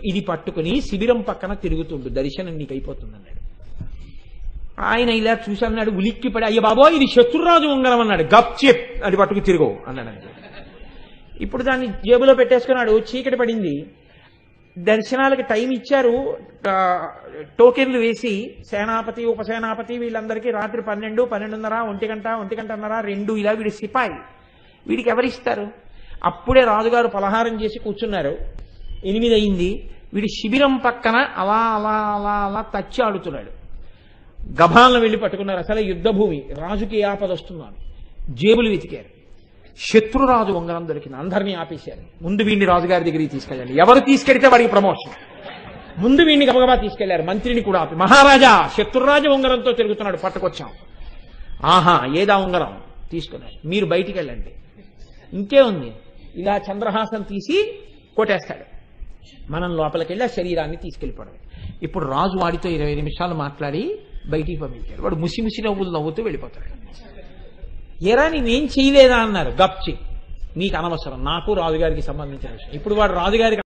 ఇది పట్టుకుని శిబిరం పక్కన తిరుగుతుండు, దర్శనం నీకు అయిపోతుంది అన్నాడు. ఆయన ఇలా చూసి అన్నాడు, ఉలిక్కిపడి, అయ్య బాబో ఇది శత్రురాజు ఉంగరం అన్నాడు. గప్ చెప్, అది పట్టుకు తిరుగు అన్నాడు. ఇప్పుడు దాన్ని జేబులో పెట్టేసుకున్నాడు. చీకటి పడింది, దర్శనాలకి టైం ఇచ్చారు, టోకెన్లు వేసి సేనాపతి, ఉపసేనాపతి వీళ్ళందరికీ రాత్రి 12, 12:30, 1 గంటన్నర, 2 ఇలా వీడి సిపాయి. వీడికి ఎవరిస్తారు? అప్పుడే రాజుగారు పలహారం చేసి కూర్చున్నారు. 8 అయింది. వీడి శిబిరం పక్కన అలా అలా అలా అలా తచ్చి ఆడుతున్నాడు. గభాలను వెళ్ళి పట్టుకున్నారు. అసలే యుద్ధభూమి, రాజుకి ఆపద వస్తున్నాను. జేబులు వెతికారు, శత్రురాజు ఉంగరం దొరికింది. అందరినీ ఆపేశారు. ముందు వీడిని రాజుగారి దగ్గరికి తీసుకెళ్ళండి, ఎవరు తీసుకెళ్తే వాడికి ప్రమోషన్. ముందు వీడిని గబగబా తీసుకెళ్లారు. మంత్రిని కూడా ఆపి, మహారాజా శత్రురాజు ఉంగరంతో తిరుగుతున్నాడు, పట్టుకొచ్చాం. ఆహా ఏదా ఉంగరం తీసుకున్నారు, మీరు బయటికి వెళ్ళండి. ఇంకే ఉంది, ఇలా చంద్రహాసం తీసి కొట్టేస్తాడు. మనం లోపలికి వెళ్ళి ఆ శరీరాన్ని తీసుకెళ్ళిపోవడం. ఇప్పుడు రాజు వాడితో 20 నిమిషాలు మాట్లాడి బయటికి పంపించాడు. వాడు ముసి నవ్వులు నవ్వుతూ వెళ్ళిపోతాడు. ఎరా నీవేం చేయలేదా అన్నారు. గప్చి, నీకు అనవసరం, నాకు రాజుగారికి సంబంధించిన విషయం. ఇప్పుడు వాడు రాజుగారికి